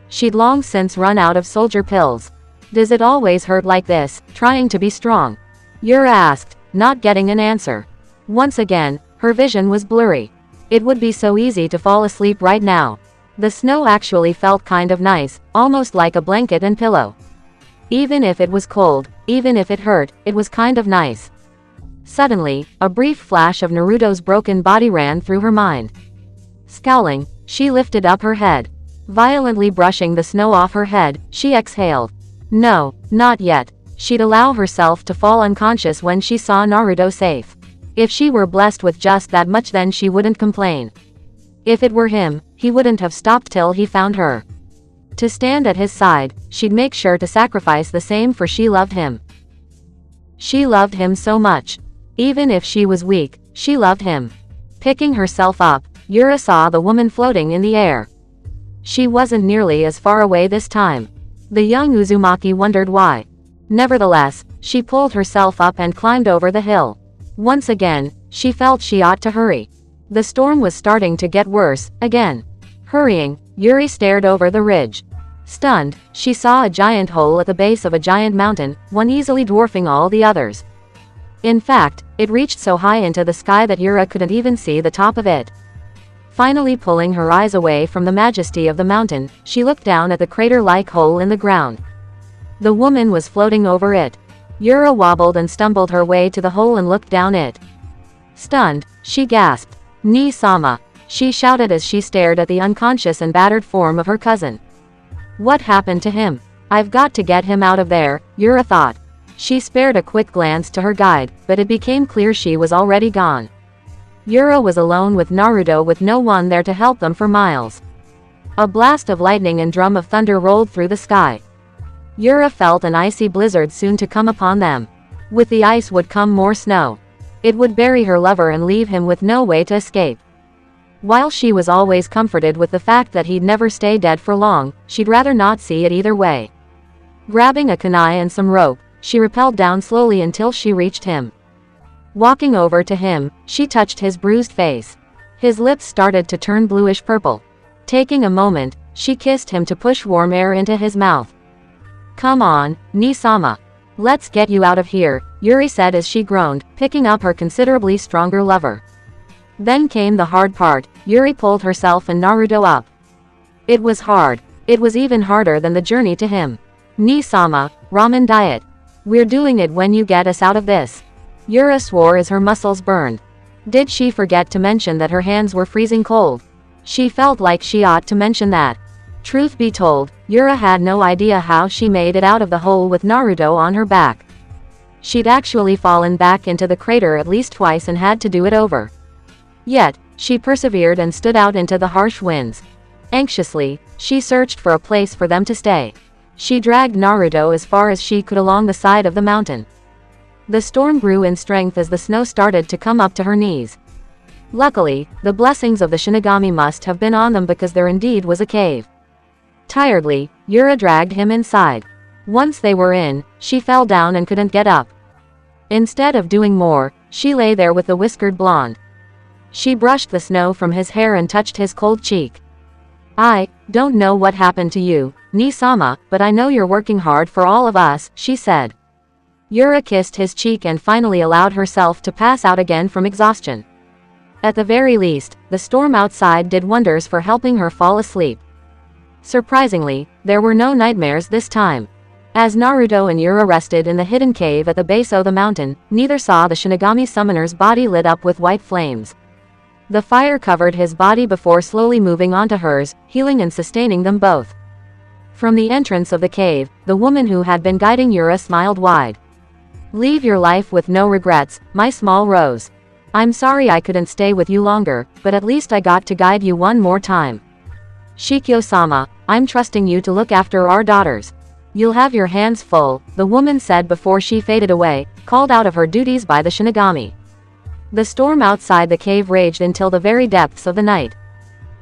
She'd long since run out of soldier pills. Does it always hurt like this, trying to be strong? Yura asked, not getting an answer. Once again, her vision was blurry. It would be so easy to fall asleep right now. The snow actually felt kind of nice, almost like a blanket and pillow. Even if it was cold, even if it hurt, it was kind of nice. Suddenly, a brief flash of Naruto's broken body ran through her mind. Scowling, she lifted up her head. Violently brushing the snow off her head, she exhaled. No, not yet. She'd allow herself to fall unconscious when she saw Naruto safe. If she were blessed with just that much, then she wouldn't complain. If it were him, he wouldn't have stopped till he found her. To stand at his side, she'd make sure to sacrifice the same, for she loved him. She loved him so much. Even if she was weak, she loved him. Picking herself up, Yura saw the woman floating in the air. She wasn't nearly as far away this time. The young Uzumaki wondered why. Nevertheless, she pulled herself up and climbed over the hill. Once again, she felt she ought to hurry. The storm was starting to get worse, again. Hurrying, Yuri stared over the ridge. Stunned, she saw a giant hole at the base of a giant mountain, one easily dwarfing all the others. In fact, it reached so high into the sky that Yura couldn't even see the top of it. Finally pulling her eyes away from the majesty of the mountain, she looked down at the crater-like hole in the ground. The woman was floating over it. Yura wobbled and stumbled her way to the hole and looked down it. Stunned, she gasped. "Ni-sama," she shouted as she stared at the unconscious and battered form of her cousin. What happened to him? I've got to get him out of there, Yura thought. She spared a quick glance to her guide, but it became clear she was already gone. Yura was alone with Naruto, with no one there to help them for miles. A blast of lightning and drum of thunder rolled through the sky. Yura felt an icy blizzard soon to come upon them. With the ice would come more snow. It would bury her lover and leave him with no way to escape. While she was always comforted with the fact that he'd never stay dead for long, she'd rather not see it either way. Grabbing a kunai and some rope, she rappelled down slowly until she reached him. Walking over to him, she touched his bruised face. His lips started to turn bluish-purple. Taking a moment, she kissed him to push warm air into his mouth. "Come on, Ni-sama. Let's get you out of here," Yuri said as she groaned, picking up her considerably stronger lover. Then came the hard part. Yuri pulled herself and Naruto up. It was hard. It was even harder than the journey to him. "Ni-sama, ramen diet. We're doing it when you get us out of this." Yura swore as her muscles burned. Did she forget to mention that her hands were freezing cold? She felt like she ought to mention that. Truth be told, Yura had no idea how she made it out of the hole with Naruto on her back. She'd actually fallen back into the crater at least twice and had to do it over. Yet, she persevered and stood out into the harsh winds. Anxiously, she searched for a place for them to stay. She dragged Naruto as far as she could along the side of the mountain. The storm grew in strength as the snow started to come up to her knees. Luckily, the blessings of the shinigami must have been on them, because there indeed was a cave. Tiredly, Yura dragged him inside. Once they were in, she fell down and couldn't get up. Instead of doing more, she lay there with the whiskered blonde. She brushed the snow from his hair and touched his cold cheek. "I don't know what happened to you, Ni-sama, but I know you're working hard for all of us," she said. Yura kissed his cheek and finally allowed herself to pass out again from exhaustion. At the very least, the storm outside did wonders for helping her fall asleep. Surprisingly, there were no nightmares this time. As Naruto and Yura rested in the hidden cave at the base of the mountain, neither saw the Shinigami summoner's body lit up with white flames. The fire covered his body before slowly moving onto hers, healing and sustaining them both. From the entrance of the cave, the woman who had been guiding Yura smiled wide. "Leave your life with no regrets, my small rose. I'm sorry I couldn't stay with you longer, but at least I got to guide you one more time. Shikyo-sama, I'm trusting you to look after our daughters. You'll have your hands full," the woman said before she faded away, called out of her duties by the Shinigami. The storm outside the cave raged until the very depths of the night.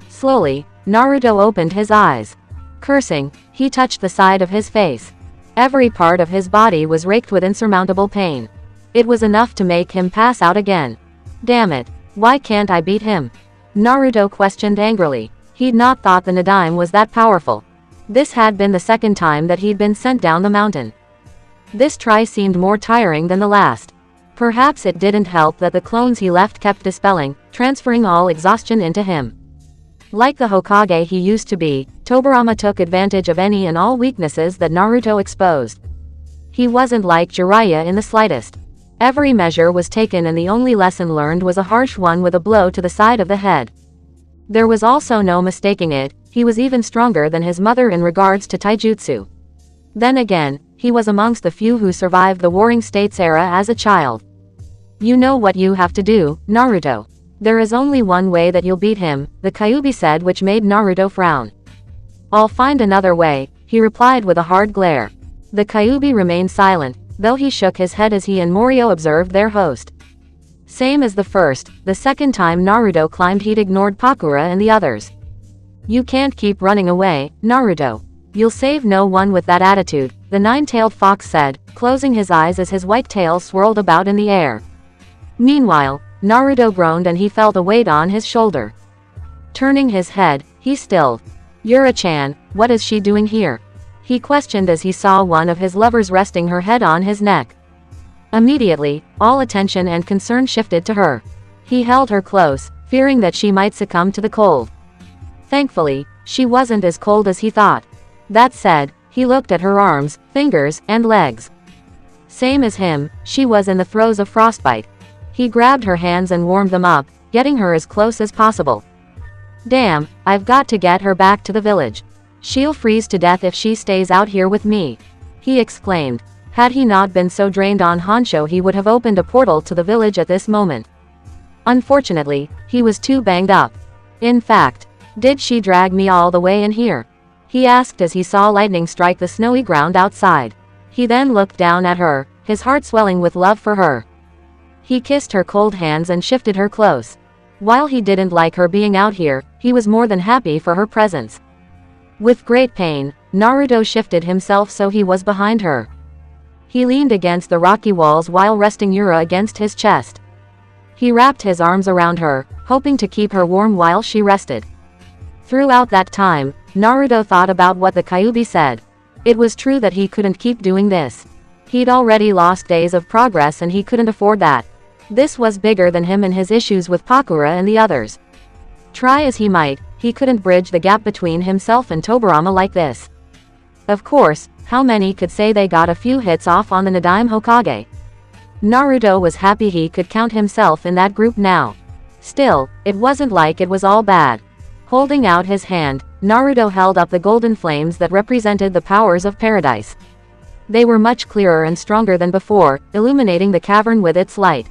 Slowly, Naruto opened his eyes. Cursing, he touched the side of his face. Every part of his body was racked with insurmountable pain. It was enough to make him pass out again. "Damn it, why can't I beat him?" Naruto questioned angrily. He'd not thought the Nadaime was that powerful. This had been the second time that he'd been sent down the mountain. This try seemed more tiring than the last. Perhaps it didn't help that the clones he left kept dispelling, transferring all exhaustion into him. Like the Hokage he used to be, Tobirama took advantage of any and all weaknesses that Naruto exposed. He wasn't like Jiraiya in the slightest. Every measure was taken and the only lesson learned was a harsh one with a blow to the side of the head. There was also no mistaking it, he was even stronger than his mother in regards to taijutsu. Then again, he was amongst the few who survived the Warring States era as a child. You know what you have to do, Naruto. There is only one way that you'll beat him, the Kyuubi said, which made Naruto frown. I'll find another way, he replied with a hard glare. The Kyuubi remained silent, though he shook his head as he and Morio observed their host. Same as the first, the second time Naruto climbed he'd ignored Pakura and the others. You can't keep running away, Naruto. You'll save no one with that attitude, the nine-tailed fox said, closing his eyes as his white tail swirled about in the air. Meanwhile, Naruto groaned and he felt a weight on his shoulder. Turning his head, he stilled. Yura-chan, what is she doing here? He questioned as he saw one of his lovers resting her head on his neck. Immediately, all attention and concern shifted to her. He held her close, fearing that she might succumb to the cold. Thankfully, she wasn't as cold as he thought. That said, he looked at her arms, fingers, and legs. Same as him, she was in the throes of frostbite. He grabbed her hands and warmed them up, getting her as close as possible. Damn, I've got to get her back to the village. She'll freeze to death if she stays out here with me, he exclaimed. Had he not been so drained on Honsho, he would have opened a portal to the village at this moment. Unfortunately, he was too banged up. In fact, did she drag me all the way in here? He asked as he saw lightning strike the snowy ground outside. He then looked down at her, his heart swelling with love for her. He kissed her cold hands and shifted her close. While he didn't like her being out here, he was more than happy for her presence. With great pain, Naruto shifted himself so he was behind her. He leaned against the rocky walls while resting Yura against his chest. He wrapped his arms around her, hoping to keep her warm while she rested. Throughout that time, Naruto thought about what the Kyuubi said. It was true that he couldn't keep doing this. He'd already lost days of progress and he couldn't afford that. This was bigger than him and his issues with Pakura and the others. Try as he might, he couldn't bridge the gap between himself and Tobirama like this. Of course, how many could say they got a few hits off on the Nadaime Hokage? Naruto was happy he could count himself in that group now. Still, it wasn't like it was all bad. Holding out his hand, Naruto held up the golden flames that represented the powers of paradise. They were much clearer and stronger than before, illuminating the cavern with its light.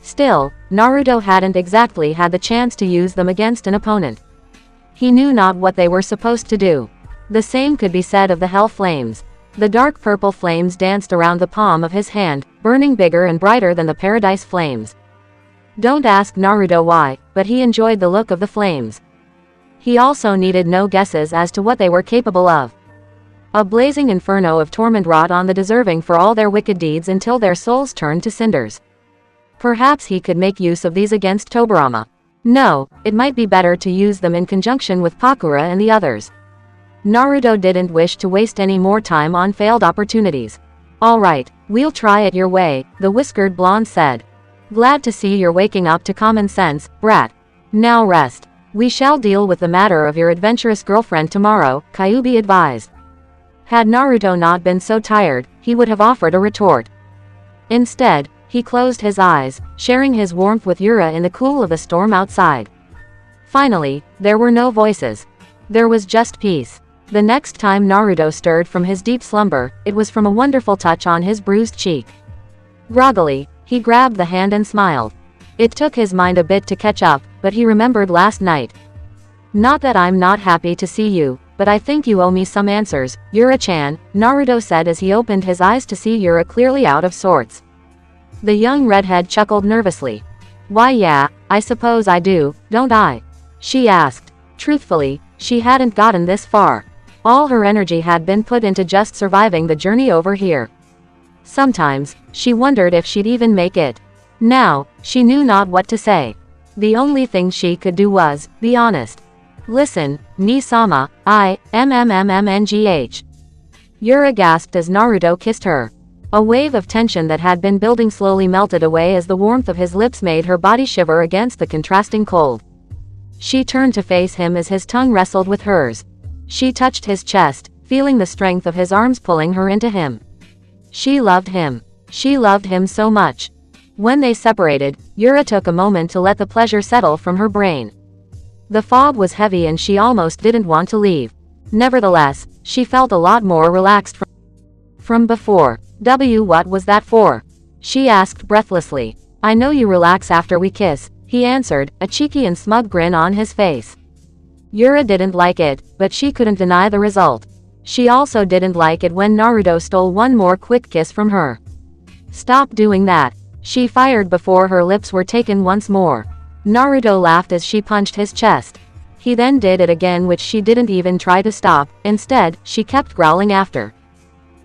Still, Naruto hadn't exactly had the chance to use them against an opponent. He knew not what they were supposed to do. The same could be said of the hell flames. The dark purple flames danced around the palm of his hand, burning bigger and brighter than the paradise flames. Don't ask Naruto why, but he enjoyed the look of the flames. He also needed no guesses as to what they were capable of. A blazing inferno of torment wrought on the deserving for all their wicked deeds until their souls turned to cinders. Perhaps he could make use of these against Tobirama. No, it might be better to use them in conjunction with Pakura and the others. Naruto didn't wish to waste any more time on failed opportunities. Alright, we'll try it your way, the whiskered blonde said. Glad to see you're waking up to common sense, brat. Now rest. We shall deal with the matter of your adventurous girlfriend tomorrow, Kyuubi advised. Had Naruto not been so tired, he would have offered a retort. Instead, he closed his eyes, sharing his warmth with Yura in the cool of the storm outside. Finally, there were no voices. There was just peace. The next time Naruto stirred from his deep slumber, it was from a wonderful touch on his bruised cheek. Groggily, he grabbed the hand and smiled. It took his mind a bit to catch up, but he remembered last night. Not that I'm not happy to see you, but I think you owe me some answers, Yura-chan, Naruto said as he opened his eyes to see Yura clearly out of sorts. The young redhead chuckled nervously. Why yeah, I suppose I do, don't I? She asked. Truthfully, she hadn't gotten this far. All her energy had been put into just surviving the journey over here. Sometimes, she wondered if she'd even make it. Now, she knew not what to say. The only thing she could do was, be honest. Listen, Ni-sama, I, MMMMNGH. Yura gasped as Naruto kissed her. A wave of tension that had been building slowly melted away as the warmth of his lips made her body shiver against the contrasting cold. She turned to face him as his tongue wrestled with hers. She touched his chest, feeling the strength of his arms pulling her into him. She loved him. She loved him so much. When they separated, Yura took a moment to let the pleasure settle from her brain. The fog was heavy and she almost didn't want to leave. Nevertheless, she felt a lot more relaxed from before. What was that for? She asked breathlessly. I know you relax after we kiss, he answered, a cheeky and smug grin on his face. Yura didn't like it, but she couldn't deny the result. She also didn't like it when Naruto stole one more quick kiss from her. Stop doing that. She fired before her lips were taken once more. Naruto laughed as she punched his chest. He then did it again, which she didn't even try to stop. Instead, she kept growling after.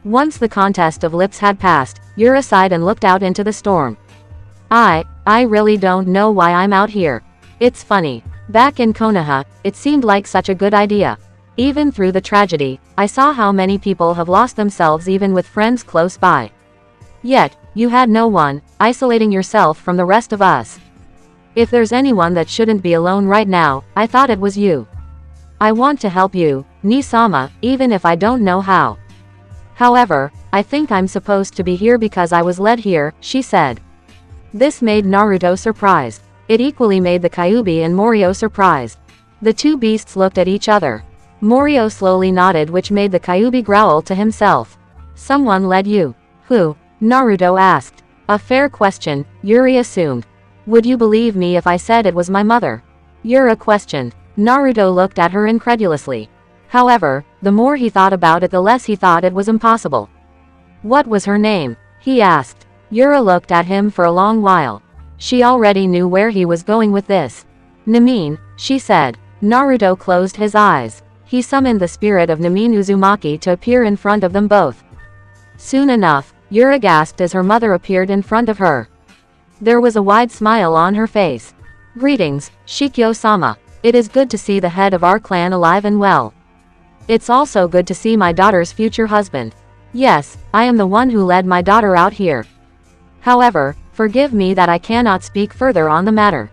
Once the contest of lips had passed, Yura sighed and looked out into the storm. I really don't know why I'm out here. It's funny. Back in Konoha, it seemed like such a good idea. Even through the tragedy, I saw how many people have lost themselves even with friends close by. Yet, you had no one, isolating yourself from the rest of us. If there's anyone that shouldn't be alone right now, I thought it was you. I want to help you, Ni-sama, even if I don't know how. However, I think I'm supposed to be here because I was led here, she said. This made Naruto surprised. It equally made the Kyuubi and Morio surprised. The two beasts looked at each other. Morio slowly nodded, which made the Kyuubi growl to himself. Someone led you. Who? Naruto asked. A fair question, Yuri assumed. Would you believe me if I said it was my mother? Yura questioned. Naruto looked at her incredulously. However, the more he thought about it, the less he thought it was impossible. What was her name? He asked. Yura looked at him for a long while. She already knew where he was going with this. Namine, she said. Naruto closed his eyes. He summoned the spirit of Namine Uzumaki to appear in front of them both. Soon enough, Yura gasped as her mother appeared in front of her. There was a wide smile on her face. Greetings, Shikyo-sama. It is good to see the head of our clan alive and well. It's also good to see my daughter's future husband. Yes, I am the one who led my daughter out here. However, forgive me that I cannot speak further on the matter.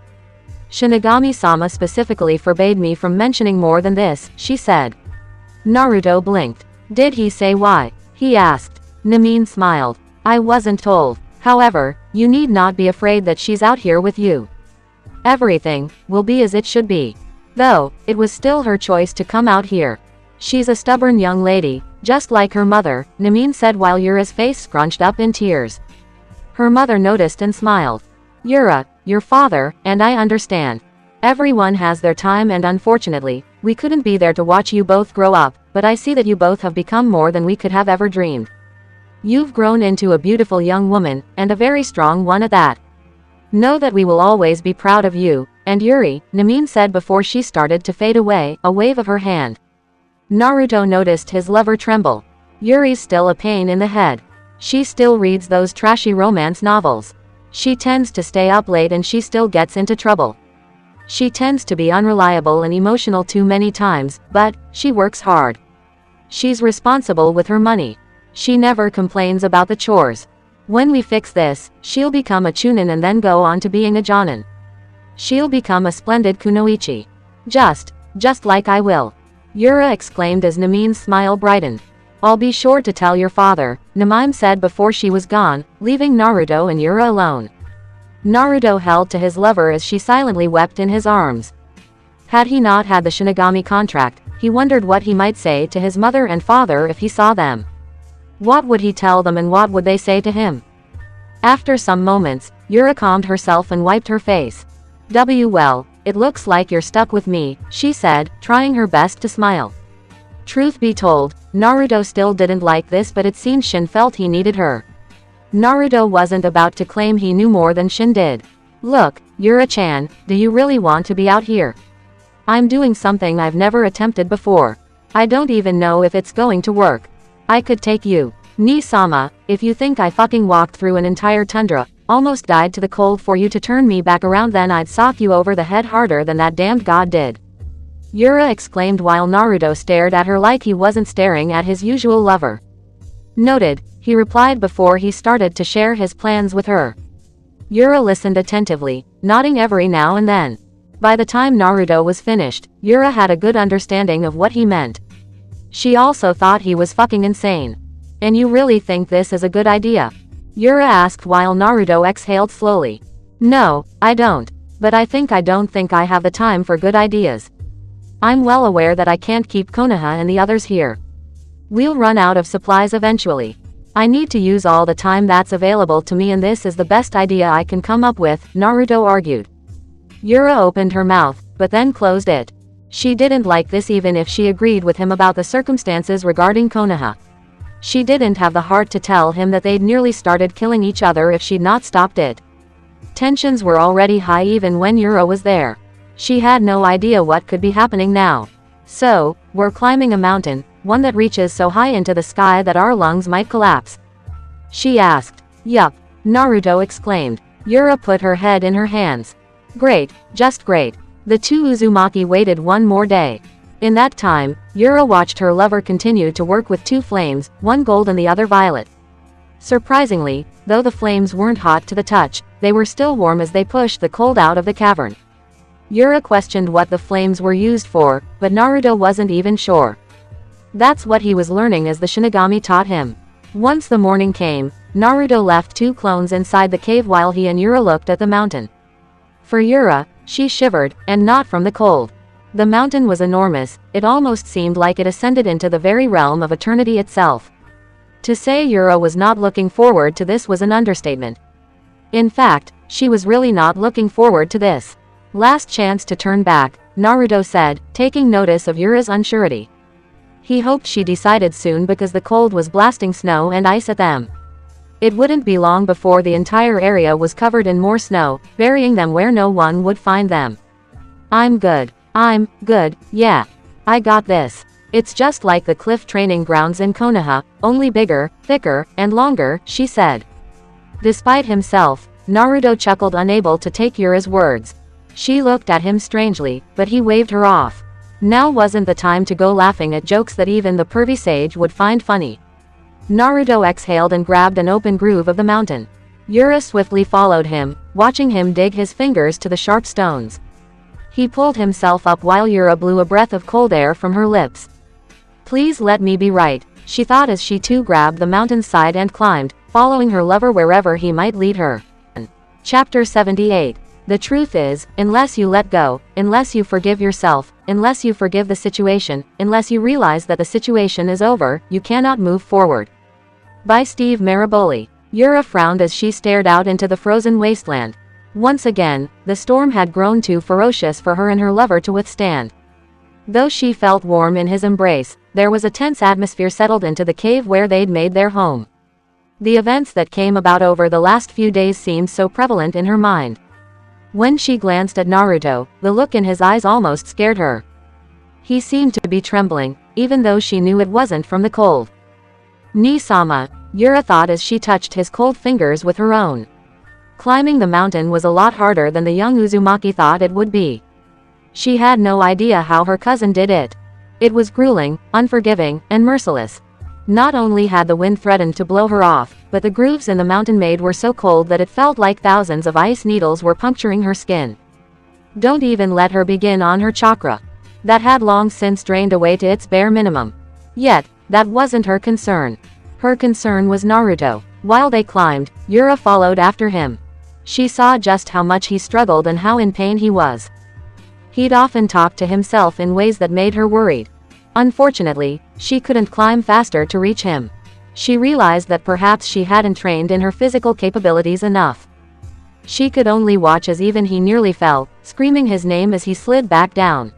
Shinigami-sama specifically forbade me from mentioning more than this, she said. Naruto blinked. Did he say why? He asked. Namine smiled. I wasn't told. However, you need not be afraid that she's out here with you. Everything will be as it should be. Though, it was still her choice to come out here. She's a stubborn young lady, just like her mother, Namine said while Yura's face scrunched up in tears. Her mother noticed and smiled. Yura, your father, and I understand. Everyone has their time and unfortunately, we couldn't be there to watch you both grow up, but I see that you both have become more than we could have ever dreamed. You've grown into a beautiful young woman, and a very strong one at that. Know that we will always be proud of you, and Yuri, Namine said before she started to fade away, a wave of her hand. Naruto noticed his lover tremble. Yuri's still a pain in the head. She still reads those trashy romance novels. She tends to stay up late and she still gets into trouble. She tends to be unreliable and emotional too many times, but she works hard. She's responsible with her money. She never complains about the chores. When we fix this, she'll become a chunin and then go on to being a jonin. She'll become a splendid kunoichi. Just like I will. Yura exclaimed as Namine's smile brightened. I'll be sure to tell your father, Namine said before she was gone, leaving Naruto and Yura alone. Naruto held to his lover as she silently wept in his arms. Had he not had the Shinigami contract, he wondered what he might say to his mother and father if he saw them. What would he tell them and what would they say to him? After some moments, Yura calmed herself and wiped her face. Well, it looks like you're stuck with me, she said, trying her best to smile. Truth be told, Naruto still didn't like this, but it seemed Shin felt he needed her. Naruto wasn't about to claim he knew more than Shin did. Look, Yura-chan, do you really want to be out here? I'm doing something I've never attempted before. I don't even know if it's going to work. I could take you. Ni-sama, if you think I fucking walked through an entire tundra, almost died to the cold for you to turn me back around, then I'd sock you over the head harder than that damned god did. Yura exclaimed while Naruto stared at her like he wasn't staring at his usual lover. Noted, he replied before he started to share his plans with her. Yura listened attentively, nodding every now and then. By the time Naruto was finished, Yura had a good understanding of what he meant. She also thought he was fucking insane. And you really think this is a good idea? Yura asked while Naruto exhaled slowly. No, I don't. But I don't think I have the time for good ideas. I'm well aware that I can't keep Konoha and the others here. We'll run out of supplies eventually. I need to use all the time that's available to me and this is the best idea I can come up with, Naruto argued. Yura opened her mouth, but then closed it. She didn't like this even if she agreed with him about the circumstances regarding Konoha. She didn't have the heart to tell him that they'd nearly started killing each other if she'd not stopped it. Tensions were already high even when Yura was there. She had no idea what could be happening now. So, we're climbing a mountain, one that reaches so high into the sky that our lungs might collapse. She asked. Yup, Naruto exclaimed. Yura put her head in her hands. Great, just great. The two Uzumaki waited one more day. In that time, Yura watched her lover continue to work with two flames, one gold and the other violet. Surprisingly, though the flames weren't hot to the touch, they were still warm as they pushed the cold out of the cavern. Yura questioned what the flames were used for, but Naruto wasn't even sure. That's what he was learning as the shinigami taught him. Once the morning came, Naruto left two clones inside the cave while he and Yura looked at the mountain. For Yura, she shivered, and not from the cold. The mountain was enormous, it almost seemed like it ascended into the very realm of eternity itself. To say Yura was not looking forward to this was an understatement. In fact, she was really not looking forward to this. Last chance to turn back, Naruto said, taking notice of Yura's unsurety. He hoped she decided soon because the cold was blasting snow and ice at them. It wouldn't be long before the entire area was covered in more snow, burying them where no one would find them. I'm good, yeah. I got this. It's just like the cliff training grounds in Konoha, only bigger, thicker, and longer, she said. Despite himself, Naruto chuckled, unable to take Yura's words. She looked at him strangely, but he waved her off. Now wasn't the time to go laughing at jokes that even the pervy sage would find funny. Naruto exhaled and grabbed an open groove of the mountain. Yura swiftly followed him, watching him dig his fingers to the sharp stones. He pulled himself up while Yura blew a breath of cold air from her lips. Please let me be right, she thought as she too grabbed the mountain's side and climbed, following her lover wherever he might lead her. Chapter 78. The truth is, unless you let go, unless you forgive yourself, unless you forgive the situation, unless you realize that the situation is over, you cannot move forward. By Steve Maraboli. Yura frowned as she stared out into the frozen wasteland. Once again, the storm had grown too ferocious for her and her lover to withstand. Though she felt warm in his embrace, there was a tense atmosphere settled into the cave where they'd made their home. The events that came about over the last few days seemed so prevalent in her mind. When she glanced at Naruto, the look in his eyes almost scared her. He seemed to be trembling, even though she knew it wasn't from the cold. Ni-sama, Yura thought as she touched his cold fingers with her own. Climbing the mountain was a lot harder than the young Uzumaki thought it would be. She had no idea how her cousin did it. It was grueling, unforgiving, and merciless. Not only had the wind threatened to blow her off, but the grooves in the mountain made were so cold that it felt like thousands of ice needles were puncturing her skin. Don't even let her begin on her chakra. That had long since drained away to its bare minimum. Yet, that wasn't her concern. Her concern was Naruto. While they climbed, Yura followed after him. She saw just how much he struggled and how in pain he was. He'd often talked to himself in ways that made her worried. Unfortunately, she couldn't climb faster to reach him. She realized that perhaps she hadn't trained in her physical capabilities enough. She could only watch as even he nearly fell, screaming his name as he slid back down.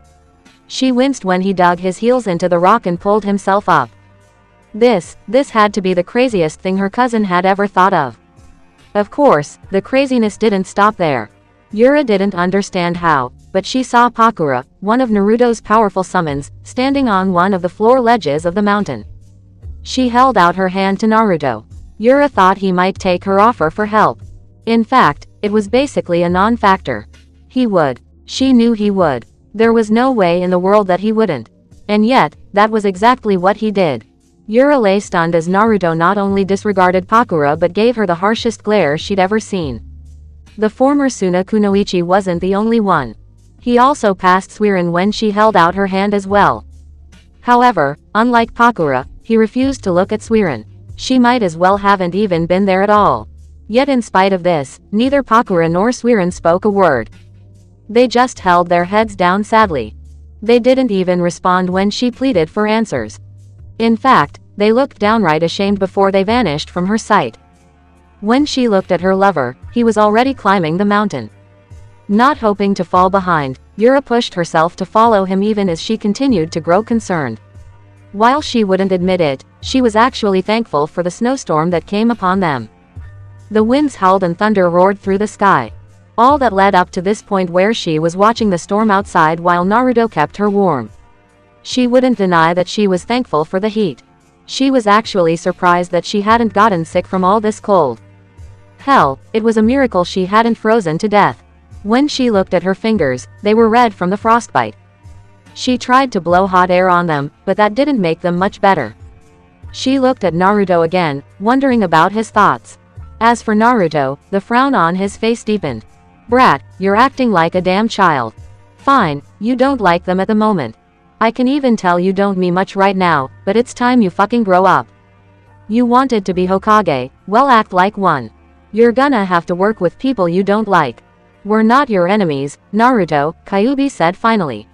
She winced when he dug his heels into the rock and pulled himself up. This had to be the craziest thing her cousin had ever thought of. Of course, the craziness didn't stop there. Yura didn't understand how, but she saw Pakura, one of Naruto's powerful summons, standing on one of the floor ledges of the mountain. She held out her hand to Naruto. Yura thought he might take her offer for help. In fact, it was basically a non-factor. He would. She knew he would. There was no way in the world that he wouldn't. And yet, that was exactly what he did. Yura lay stunned as Naruto not only disregarded Pakura but gave her the harshest glare she'd ever seen. The former Suna Kunoichi wasn't the only one. He also passed Suiren when she held out her hand as well. However, unlike Pakura, he refused to look at Suiren. She might as well haven't even been there at all. Yet in spite of this, neither Pakura nor Suiren spoke a word. They just held their heads down sadly. They didn't even respond when she pleaded for answers. In fact, they looked downright ashamed before they vanished from her sight. When she looked at her lover, he was already climbing the mountain. Not hoping to fall behind, Yura pushed herself to follow him even as she continued to grow concerned. While she wouldn't admit it, she was actually thankful for the snowstorm that came upon them. The winds howled and thunder roared through the sky. All that led up to this point where she was watching the storm outside while Naruto kept her warm. She wouldn't deny that she was thankful for the heat. She was actually surprised that she hadn't gotten sick from all this cold. Hell, it was a miracle she hadn't frozen to death. When she looked at her fingers, they were red from the frostbite. She tried to blow hot air on them, but that didn't make them much better. She looked at Naruto again, wondering about his thoughts. As for Naruto, the frown on his face deepened. Brat, you're acting like a damn child. Fine, you don't like them at the moment. I can even tell you don't mean much right now, but it's time you fucking grow up. You wanted to be Hokage, well act like one. You're gonna have to work with people you don't like. We're not your enemies, Naruto, Kyuubi said finally.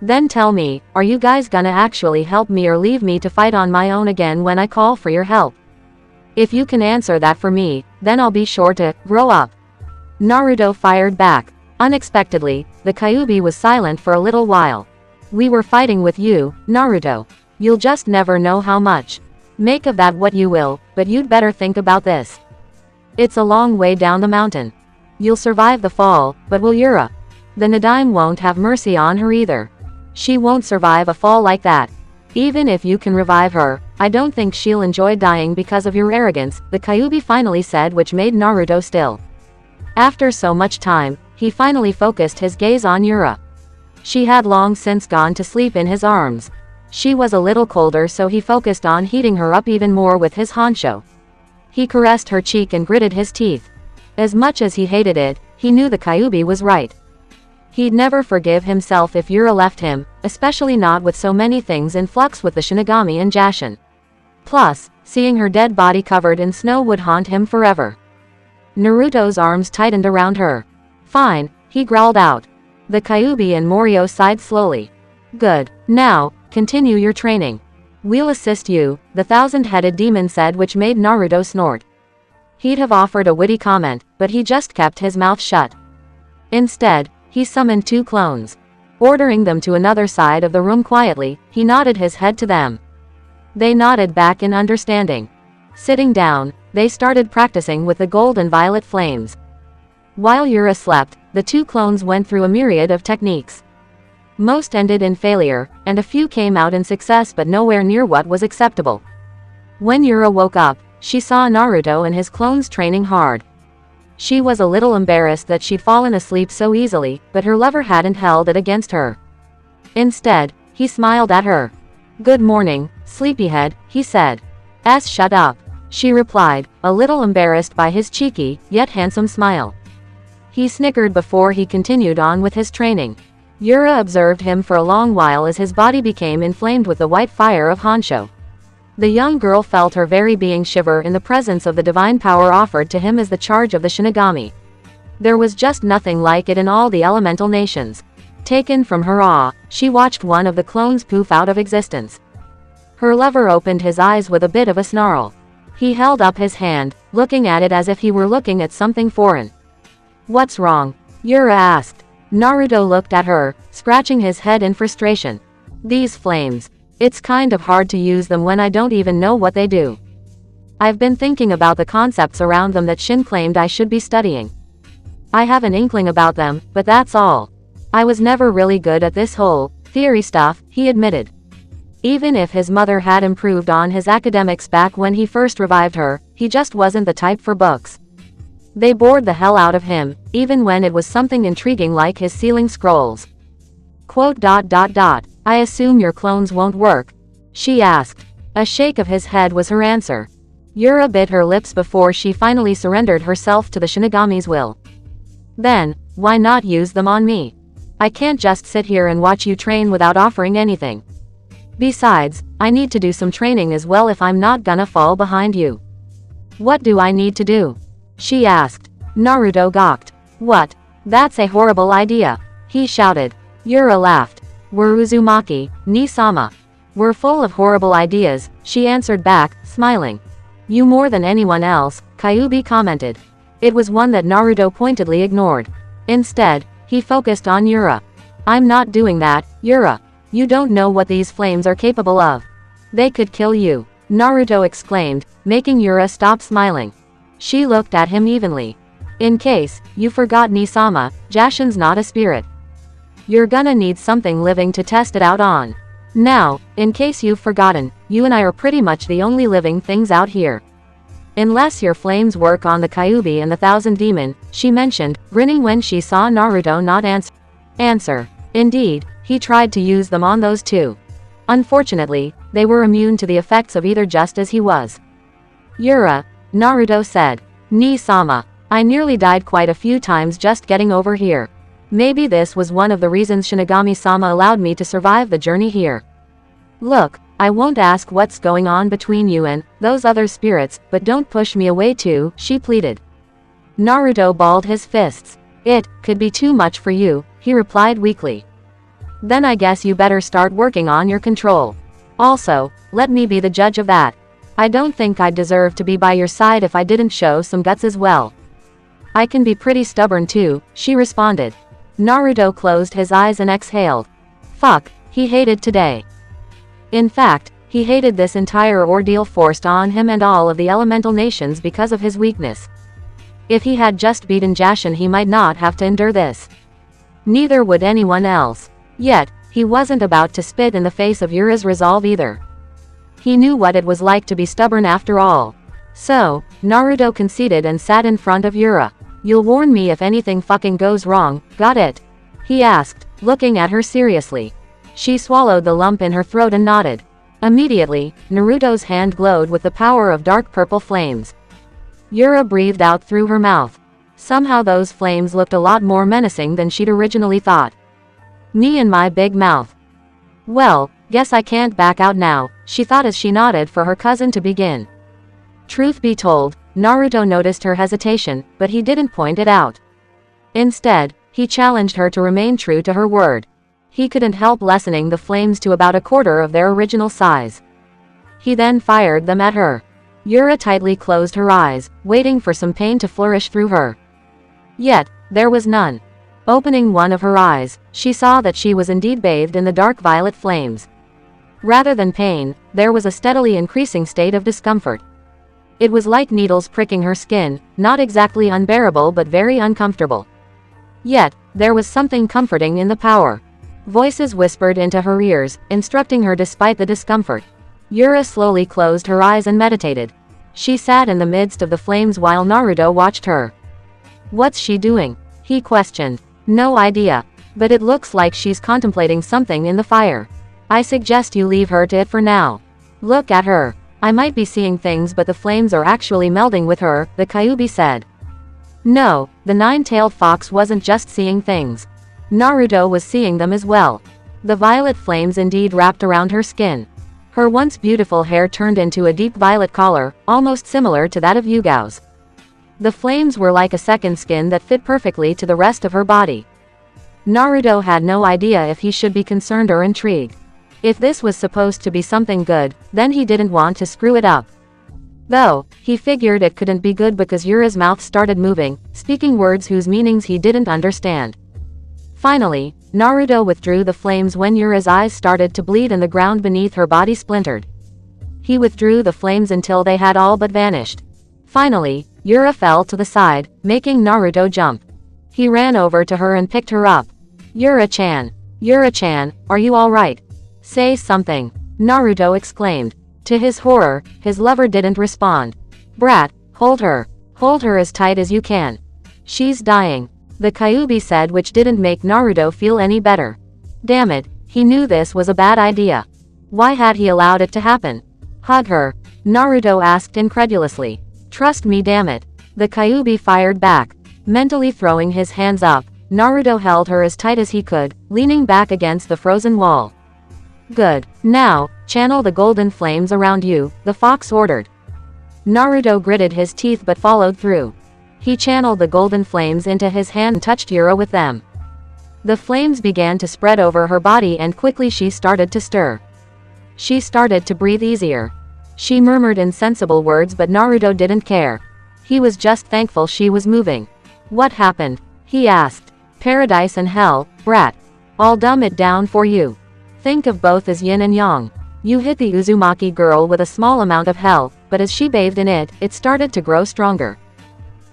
Then tell me, are you guys gonna actually help me or leave me to fight on my own again when I call for your help? If you can answer that for me, then I'll be sure to grow up. Naruto fired back. Unexpectedly, the Kyuubi was silent for a little while. We were fighting with you, Naruto. You'll just never know how much. Make of that what you will, but you'd better think about this. It's a long way down the mountain. You'll survive the fall, but will Yura? The Nadaime won't have mercy on her either. She won't survive a fall like that. Even if you can revive her, I don't think she'll enjoy dying because of your arrogance, the Kyuubi finally said, which made Naruto still. After so much time, he finally focused his gaze on Yura. She had long since gone to sleep in his arms. She was a little colder, so he focused on heating her up even more with his honsho. He caressed her cheek and gritted his teeth. As much as he hated it, he knew the Kyuubi was right. He'd never forgive himself if Yura left him, especially not with so many things in flux with the Shinigami and Jashin. Plus, seeing her dead body covered in snow would haunt him forever. Naruto's arms tightened around her. Fine, he growled out. The Kyuubi and Morio sighed slowly. Good. Now, continue your training. We'll assist you, the thousand-headed demon said, which made Naruto snort. He'd have offered a witty comment, but he just kept his mouth shut. Instead, he summoned 2 clones. Ordering them to another side of the room quietly, he nodded his head to them. They nodded back in understanding. Sitting down, they started practicing with the gold and violet flames. While Yura slept, the 2 clones went through a myriad of techniques. Most ended in failure, and a few came out in success, but nowhere near what was acceptable. When Yura woke up, she saw Naruto and his clones training hard. She was a little embarrassed that she'd fallen asleep so easily, but her lover hadn't held it against her. Instead, he smiled at her. Good morning, sleepyhead, he said. Shut up, she replied, a little embarrassed by his cheeky, yet handsome smile. He snickered before he continued on with his training. Yura observed him for a long while as his body became inflamed with the white fire of Honsho. The young girl felt her very being shiver in the presence of the divine power offered to him as the charge of the Shinigami. There was just nothing like it in all the elemental nations. Taken from her awe, she watched one of the clones poof out of existence. Her lover opened his eyes with a bit of a snarl. He held up his hand, looking at it as if he were looking at something foreign. What's wrong? Yura asked. Naruto looked at her, scratching his head in frustration. These flames. It's kind of hard to use them when I don't even know what they do. I've been thinking about the concepts around them that Shin claimed I should be studying. I have an inkling about them, but that's all. I was never really good at this whole theory stuff, he admitted. Even if his mother had improved on his academics back when he first revived her, he just wasn't the type for books. They bored the hell out of him, even when it was something intriguing like his sealing scrolls. I assume your clones won't work. she asked. A shake of his head was her answer. Yura bit her lips before she finally surrendered herself to the Shinigami's will. Then, why not use them on me? I can't just sit here and watch you train without offering anything. Besides, I need to do some training as well if I'm not gonna fall behind you. What do I need to do? She asked. Naruto gawked. What? That's a horrible idea, he shouted. Yura laughed. We're Uzumaki, ni-sama. We're full of horrible ideas, she answered back, smiling. You more than anyone else, Kyuubi commented. It was one that Naruto pointedly ignored. Instead, he focused on Yura. I'm not doing that, Yura. You don't know what these flames are capable of. They could kill you, Naruto exclaimed, making Yura stop smiling. She looked at him evenly. In case you forgot, ni-sama, Jashin's not a spirit. You're gonna need something living to test it out on. Now, in case you've forgotten, you and I are pretty much the only living things out here. Unless your flames work on the Kyuubi and the Thousand Demon, she mentioned, grinning when she saw Naruto not answer. Indeed, he tried to use them on those two. Unfortunately, they were immune to the effects of either, just as he was. Yura, Naruto said. Ni-sama, I nearly died quite a few times just getting over here. Maybe this was one of the reasons Shinigami-sama allowed me to survive the journey here. Look, I won't ask what's going on between you and those other spirits, but don't push me away too, she pleaded. Naruto balled his fists. It could be too much for you, he replied weakly. Then I guess you better start working on your control. Also, let me be the judge of that. I don't think I'd deserve to be by your side if I didn't show some guts as well. I can be pretty stubborn too, she responded. Naruto closed his eyes and exhaled. Fuck, he hated today. In fact, he hated this entire ordeal forced on him and all of the elemental nations because of his weakness. If he had just beaten Jashin, he might not have to endure this. Neither would anyone else. Yet, he wasn't about to spit in the face of Yura's resolve either. He knew what it was like to be stubborn after all. So, Naruto conceded and sat in front of Yura. You'll warn me if anything fucking goes wrong, got it? He asked, looking at her seriously. She swallowed the lump in her throat and nodded. Immediately, Naruto's hand glowed with the power of dark purple flames. Yura breathed out through her mouth. Somehow those flames looked a lot more menacing than she'd originally thought. Me and my big mouth. Well, guess I can't back out now, she thought as she nodded for her cousin to begin. Truth be told, Naruto noticed her hesitation, but he didn't point it out. Instead, he challenged her to remain true to her word. He couldn't help lessening the flames to about a quarter of their original size. He then fired them at her. Yura tightly closed her eyes, waiting for some pain to flourish through her. Yet, there was none. Opening one of her eyes, she saw that she was indeed bathed in the dark violet flames. Rather than pain, there was a steadily increasing state of discomfort. It was like needles pricking her skin, not exactly unbearable but very uncomfortable. Yet, there was something comforting in the power. Voices whispered into her ears, instructing her despite the discomfort. Yura slowly closed her eyes and meditated. She sat in the midst of the flames while Naruto watched her. What's she doing? He questioned. No idea. But it looks like she's contemplating something in the fire. I suggest you leave her to it for now. Look at her. I might be seeing things, but the flames are actually melding with her, the Kyuubi said. No, the nine-tailed fox wasn't just seeing things. Naruto was seeing them as well. The violet flames indeed wrapped around her skin. Her once beautiful hair turned into a deep violet color, almost similar to that of Yugao's. The flames were like a second skin that fit perfectly to the rest of her body. Naruto had no idea if he should be concerned or intrigued. If this was supposed to be something good, then he didn't want to screw it up. Though, he figured it couldn't be good because Yura's mouth started moving, speaking words whose meanings he didn't understand. Finally, Naruto withdrew the flames when Yura's eyes started to bleed and the ground beneath her body splintered. He withdrew the flames until they had all but vanished. Finally, Yura fell to the side, making Naruto jump. He ran over to her and picked her up. Yura-chan. Yura-chan, are you alright? Say something. Naruto exclaimed. To his horror, his lover didn't respond. Brat, hold her. Hold her as tight as you can. She's dying. The Kyuubi said, which didn't make Naruto feel any better. Damn it, he knew this was a bad idea. Why had he allowed it to happen? Hug her, Naruto asked incredulously. Trust me, damn it. The Kyuubi fired back. Mentally throwing his hands up, Naruto held her as tight as he could, leaning back against the frozen wall. Good. Now, channel the golden flames around you, the fox ordered. Naruto gritted his teeth but followed through. He channeled the golden flames into his hand and touched Yura with them. The flames began to spread over her body and quickly she started to stir. She started to breathe easier. She murmured insensible words but Naruto didn't care. He was just thankful she was moving. What happened? He asked. Paradise and hell, brat. I'll dumb it down for you. Think of both as yin and yang. You hit the Uzumaki girl with a small amount of hell, but as she bathed in it, it started to grow stronger.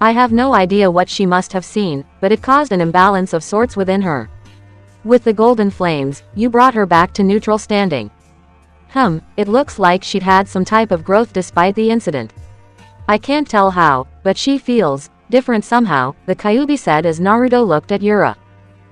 I have no idea what she must have seen, but it caused an imbalance of sorts within her. With the golden flames, you brought her back to neutral standing. It looks like she'd had some type of growth despite the incident. I can't tell how, but she feels different somehow, the Kyuubi said as Naruto looked at Yura.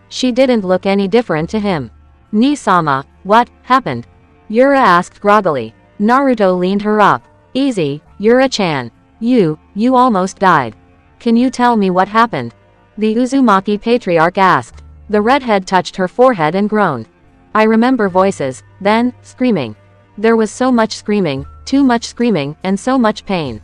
She didn't look any different to him. Ni-sama, what happened? Yura asked groggily. Naruto leaned her up. Easy, Yura-chan. You almost died. Can you tell me what happened? The Uzumaki patriarch asked. The redhead touched her forehead and groaned. I remember voices, then, screaming. There was so much screaming, too much screaming, and so much pain.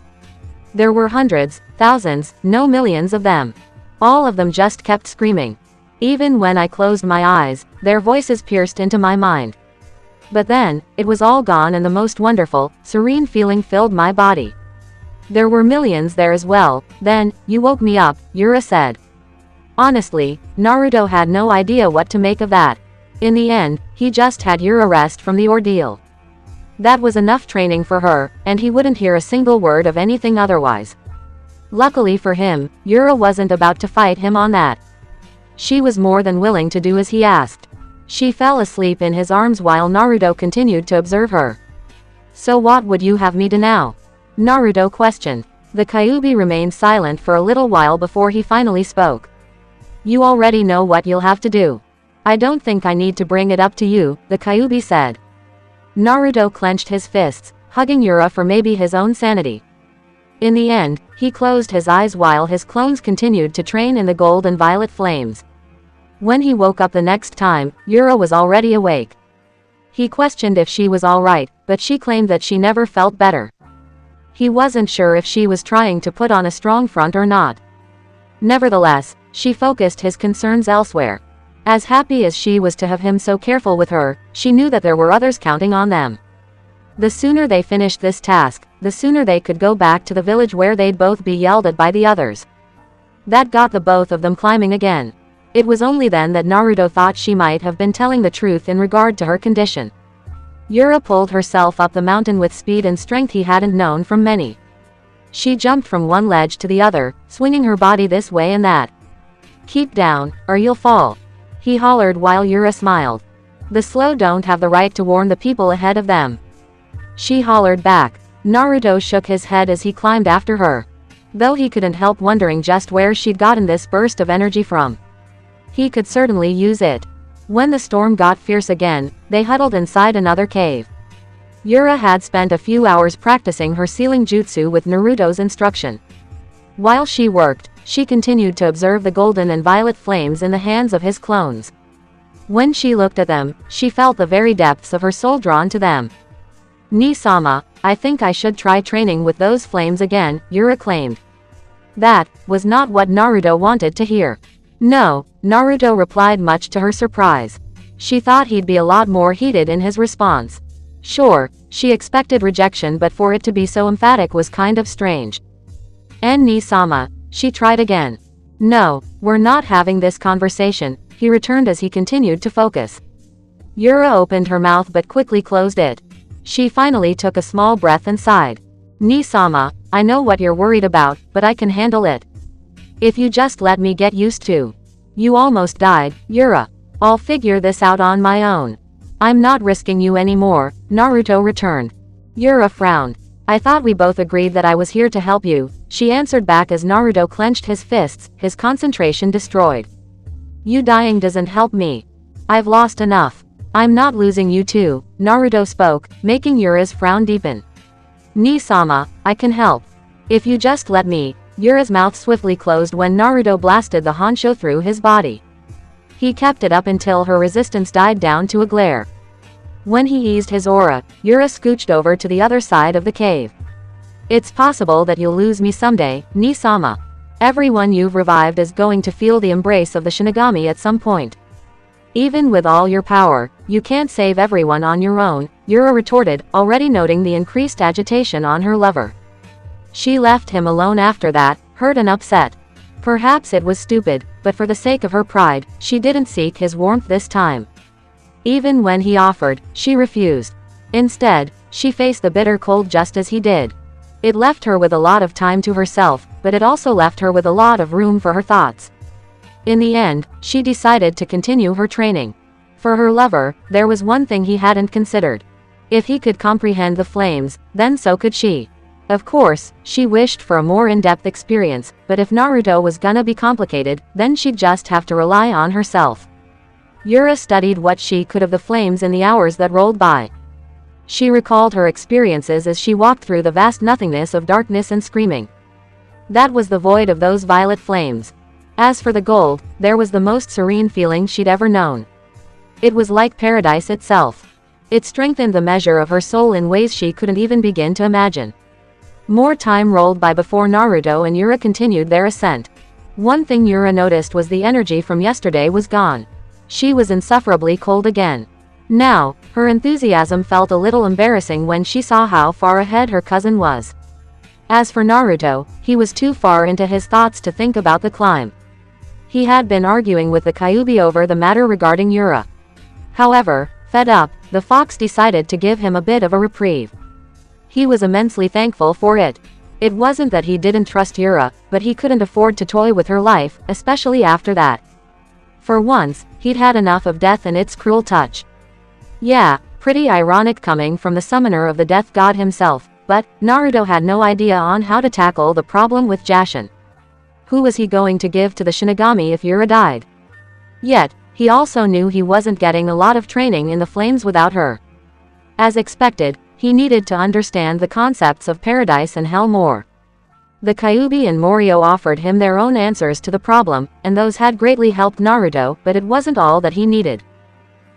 There were hundreds, thousands, no millions of them. All of them just kept screaming. Even when I closed my eyes, their voices pierced into my mind. But then, it was all gone and the most wonderful, serene feeling filled my body. There were millions there as well. Then, you woke me up, Yura said. Honestly, Naruto had no idea what to make of that. In the end, he just had Yura rest from the ordeal. That was enough training for her, and he wouldn't hear a single word of anything otherwise. Luckily for him, Yura wasn't about to fight him on that. She was more than willing to do as he asked. She fell asleep in his arms while Naruto continued to observe her. So what would you have me do now? Naruto questioned. The Kyuubi remained silent for a little while before he finally spoke. You already know what you'll have to do. I don't think I need to bring it up to you, the Kyuubi said. Naruto clenched his fists, hugging Yura for maybe his own sanity. In the end, he closed his eyes while his clones continued to train in the gold and violet flames. When he woke up the next time, Yura was already awake. He questioned if she was alright, but she claimed that she never felt better. He wasn't sure if she was trying to put on a strong front or not. Nevertheless, she focused his concerns elsewhere. As happy as she was to have him so careful with her, she knew that there were others counting on them. The sooner they finished this task, the sooner they could go back to the village where they'd both be yelled at by the others. That got the both of them climbing again. It was only then that Naruto thought she might have been telling the truth in regard to her condition. Yura pulled herself up the mountain with speed and strength he hadn't known from many. She jumped from one ledge to the other, swinging her body this way and that. Keep down, or you'll fall. He hollered while Yura smiled. The slow don't have the right to warn the people ahead of them. She hollered back. Naruto shook his head as he climbed after her. Though he couldn't help wondering just where she'd gotten this burst of energy from. He could certainly use it. When the storm got fierce again, they huddled inside another cave. Yura had spent a few hours practicing her sealing jutsu with Naruto's instruction. While she worked, she continued to observe the golden and violet flames in the hands of his clones. When she looked at them, she felt the very depths of her soul drawn to them. Ni-sama, I think I should try training with those flames again, Yura claimed. That was not what Naruto wanted to hear. No, Naruto replied much to her surprise. She thought he'd be a lot more heated in his response. Sure, she expected rejection, but for it to be so emphatic was kind of strange. And Ni-sama, she tried again. No, we're not having this conversation, he returned as he continued to focus. Yura opened her mouth but quickly closed it. She finally took a small breath and sighed. Ni-sama, I know what you're worried about, but I can handle it. If you just let me get used to. You almost died, Yura. I'll figure this out on my own. I'm not risking you anymore, Naruto returned. Yura frowned. I thought we both agreed that I was here to help you, she answered back as Naruto clenched his fists, his concentration destroyed. You dying doesn't help me. I've lost enough. I'm not losing you too, Naruto spoke, making Yura's frown deepen. Ni-sama, I can help. If you just let me. Yura's mouth swiftly closed when Naruto blasted the Honsho through his body. He kept it up until her resistance died down to a glare. When he eased his aura, Yura scooched over to the other side of the cave. It's possible that you'll lose me someday, Ni-sama. Everyone you've revived is going to feel the embrace of the shinigami at some point. Even with all your power, you can't save everyone on your own, Yura retorted, already noting the increased agitation on her lover. She left him alone after that, hurt and upset. Perhaps it was stupid, but for the sake of her pride, she didn't seek his warmth this time. Even when he offered, she refused. Instead, she faced the bitter cold just as he did. It left her with a lot of time to herself, but it also left her with a lot of room for her thoughts. In the end, she decided to continue her training. For her lover, there was one thing he hadn't considered. If he could comprehend the flames, then so could she. Of course, she wished for a more in-depth experience, but if Naruto was gonna be complicated, then she'd just have to rely on herself. Yura studied what she could of the flames in the hours that rolled by. She recalled her experiences as she walked through the vast nothingness of darkness and screaming. That was the void of those violet flames. As for the gold, there was the most serene feeling she'd ever known. It was like paradise itself. It strengthened the measure of her soul in ways she couldn't even begin to imagine. More time rolled by before Naruto and Yura continued their ascent. One thing Yura noticed was the energy from yesterday was gone. She was insufferably cold again. Now, her enthusiasm felt a little embarrassing when she saw how far ahead her cousin was. As for Naruto, he was too far into his thoughts to think about the climb. He had been arguing with the Kyuubi over the matter regarding Yura. However, fed up, the fox decided to give him a bit of a reprieve. He was immensely thankful for it. It wasn't that he didn't trust Yura, but he couldn't afford to toy with her life, especially after that. For once, he'd had enough of death and its cruel touch. Yeah, pretty ironic coming from the summoner of the death god himself, but Naruto had no idea on how to tackle the problem with Jashin. Who was he going to give to the Shinigami if Yura died? Yet, he also knew he wasn't getting a lot of training in the flames without her. As expected, he needed to understand the concepts of paradise and hell more. The Kyuubi and Morio offered him their own answers to the problem, and those had greatly helped Naruto, but it wasn't all that he needed.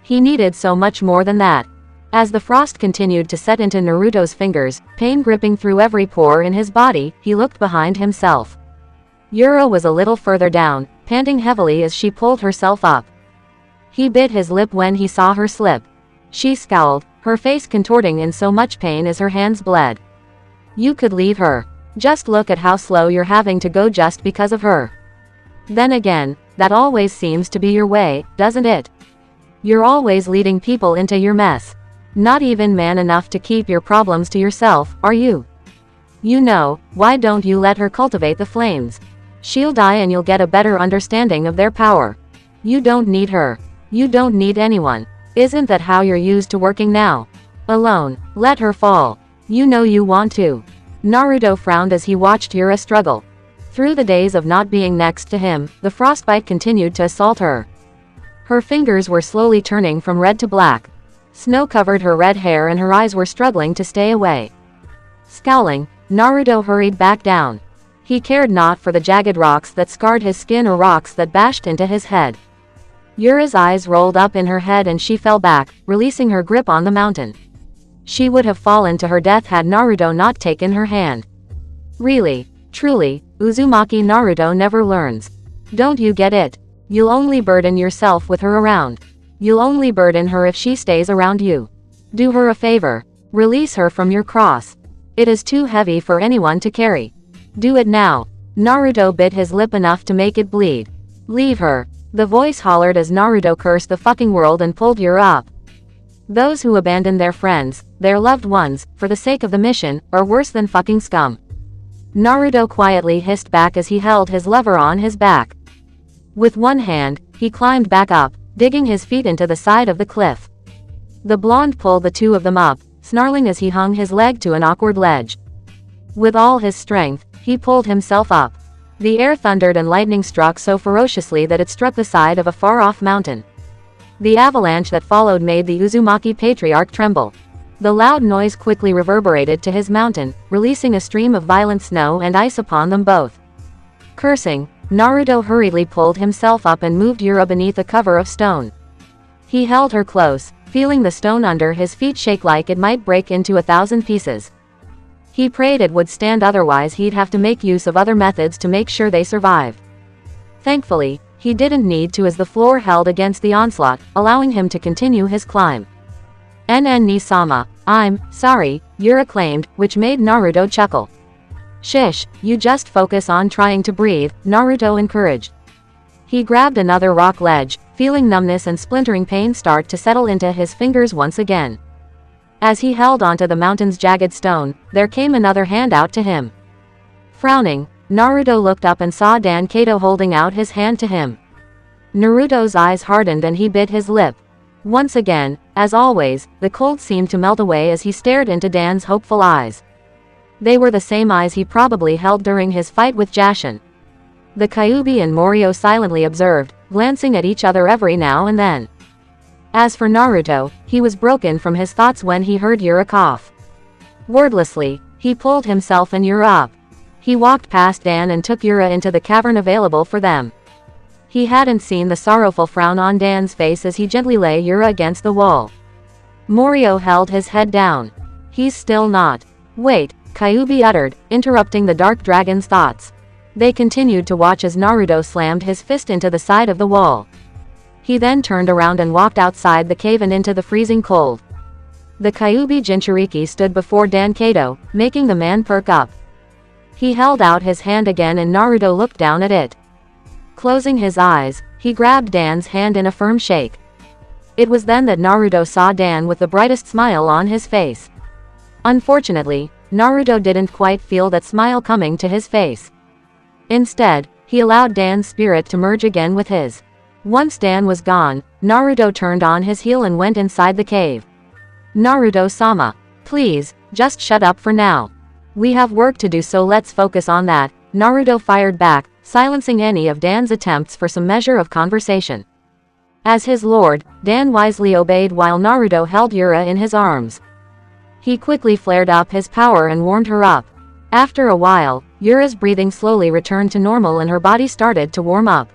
He needed so much more than that. As the frost continued to set into Naruto's fingers, pain gripping through every pore in his body, he looked behind himself. Yura was a little further down, panting heavily as she pulled herself up. He bit his lip when he saw her slip. She scowled, her face contorting in so much pain as her hands bled. You could leave her. Just look at how slow you're having to go just because of her. Then again, that always seems to be your way, doesn't it? You're always leading people into your mess. Not even man enough to keep your problems to yourself, are you? You know, why don't you let her cultivate the flames? She'll die and you'll get a better understanding of their power. You don't need her. You don't need anyone. Isn't that how you're used to working now? Alone, let her fall. You know you want to. Naruto frowned as he watched Yura struggle. Through the days of not being next to him, the frostbite continued to assault her. Her fingers were slowly turning from red to black. Snow covered her red hair and her eyes were struggling to stay away. Scowling, Naruto hurried back down. He cared not for the jagged rocks that scarred his skin or rocks that bashed into his head. Yura's eyes rolled up in her head and she fell back, releasing her grip on the mountain. She would have fallen to her death had Naruto not taken her hand. Really, truly, Uzumaki Naruto never learns. Don't you get it? You'll only burden yourself with her around. You'll only burden her if she stays around you. Do her a favor. Release her from your cross. It is too heavy for anyone to carry. Do it now. Naruto bit his lip enough to make it bleed. Leave her. The voice hollered as Naruto cursed the fucking world and pulled Yura up. Those who abandon their friends, their loved ones, for the sake of the mission, are worse than fucking scum. Naruto quietly hissed back as he held his lover on his back. With one hand, he climbed back up, digging his feet into the side of the cliff. The blonde pulled the two of them up, snarling as he hung his leg to an awkward ledge. With all his strength, he pulled himself up. The air thundered and lightning struck so ferociously that it struck the side of a far-off mountain. The avalanche that followed made the Uzumaki patriarch tremble. The loud noise quickly reverberated to his mountain, releasing a stream of violent snow and ice upon them both. Cursing, Naruto hurriedly pulled himself up and moved Yura beneath a cover of stone. He held her close, feeling the stone under his feet shake like it might break into 1,000 pieces. He prayed it would stand, otherwise he'd have to make use of other methods to make sure they survived. Thankfully, he didn't need to, as the floor held against the onslaught, allowing him to continue his climb. Ni-sama, I'm sorry, Yura claimed, which made Naruto chuckle. Shish, you just focus on trying to breathe, Naruto encouraged. He grabbed another rock ledge, feeling numbness and splintering pain start to settle into his fingers once again. As he held onto the mountain's jagged stone, there came another hand out to him. Frowning, Naruto looked up and saw Dan Kato holding out his hand to him. Naruto's eyes hardened and he bit his lip. Once again, as always, the cold seemed to melt away as he stared into Dan's hopeful eyes. They were the same eyes he probably held during his fight with Jashin. The Kyuubi and Morio silently observed, glancing at each other every now and then. As for Naruto, he was broken from his thoughts when he heard Yura cough. Wordlessly, he pulled himself and Yura up. He walked past Dan and took Yura into the cavern available for them. He hadn't seen the sorrowful frown on Dan's face as he gently lay Yura against the wall. Morio held his head down. He's still not. Wait, Kyuubi uttered, interrupting the dark dragon's thoughts. They continued to watch as Naruto slammed his fist into the side of the wall. He then turned around and walked outside the cave and into the freezing cold. The Kyuubi Jinchuriki stood before Dan Kato, making the man perk up. He held out his hand again and Naruto looked down at it. Closing his eyes, he grabbed Dan's hand in a firm shake. It was then that Naruto saw Dan with the brightest smile on his face. Unfortunately, Naruto didn't quite feel that smile coming to his face. Instead, he allowed Dan's spirit to merge again with his. Once Dan was gone, Naruto turned on his heel and went inside the cave. Naruto-sama, please, just shut up for now. We have work to do, so let's focus on that, Naruto fired back, silencing any of Dan's attempts for some measure of conversation. As his lord, Dan wisely obeyed while Naruto held Yura in his arms. He quickly flared up his power and warmed her up. After a while, Yura's breathing slowly returned to normal and her body started to warm up.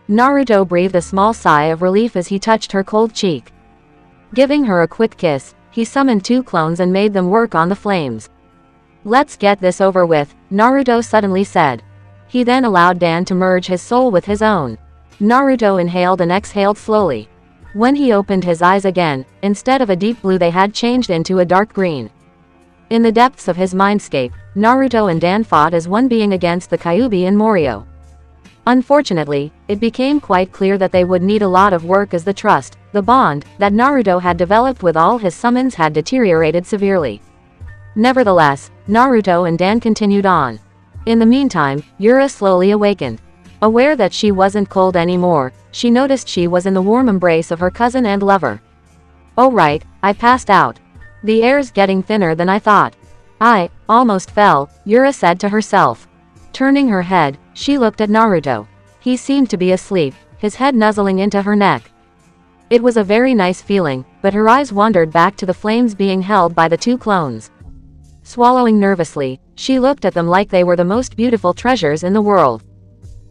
Naruto breathed a small sigh of relief as he touched her cold cheek. Giving her a quick kiss, he summoned 2 clones and made them work on the flames. Let's get this over with, Naruto suddenly said. He then allowed Dan to merge his soul with his own. Naruto inhaled and exhaled slowly. When he opened his eyes again, instead of a deep blue they had changed into a dark green. In the depths of his mindscape, Naruto and Dan fought as one being against the Kyuubi and Morio. Unfortunately, it became quite clear that they would need a lot of work as the trust, the bond, that Naruto had developed with all his summons had deteriorated severely. Nevertheless, Naruto and Dan continued on. In the meantime, Yura slowly awakened. Aware that she wasn't cold anymore, she noticed she was in the warm embrace of her cousin and lover. Oh right, I passed out. The air's getting thinner than I thought. I almost fell, Yura said to herself. Turning her head, she looked at Naruto. He seemed to be asleep, his head nuzzling into her neck. It was a very nice feeling, but her eyes wandered back to the flames being held by the 2 clones. Swallowing nervously, she looked at them like they were the most beautiful treasures in the world.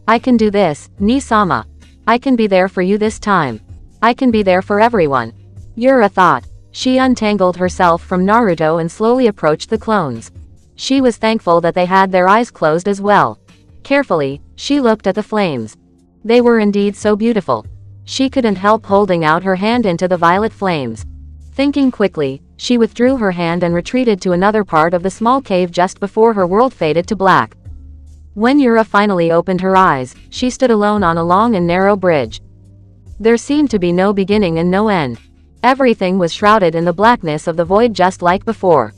I can do this, Ni-sama. I can be there for you this time. I can be there for everyone. Yura thought. She untangled herself from Naruto and slowly approached the clones. She was thankful that they had their eyes closed as well. Carefully, she looked at the flames. They were indeed so beautiful. She couldn't help holding out her hand into the violet flames. Thinking quickly, she withdrew her hand and retreated to another part of the small cave just before her world faded to black. When Yura finally opened her eyes, she stood alone on a long and narrow bridge. There seemed to be no beginning and no end. Everything was shrouded in the blackness of the void just like before.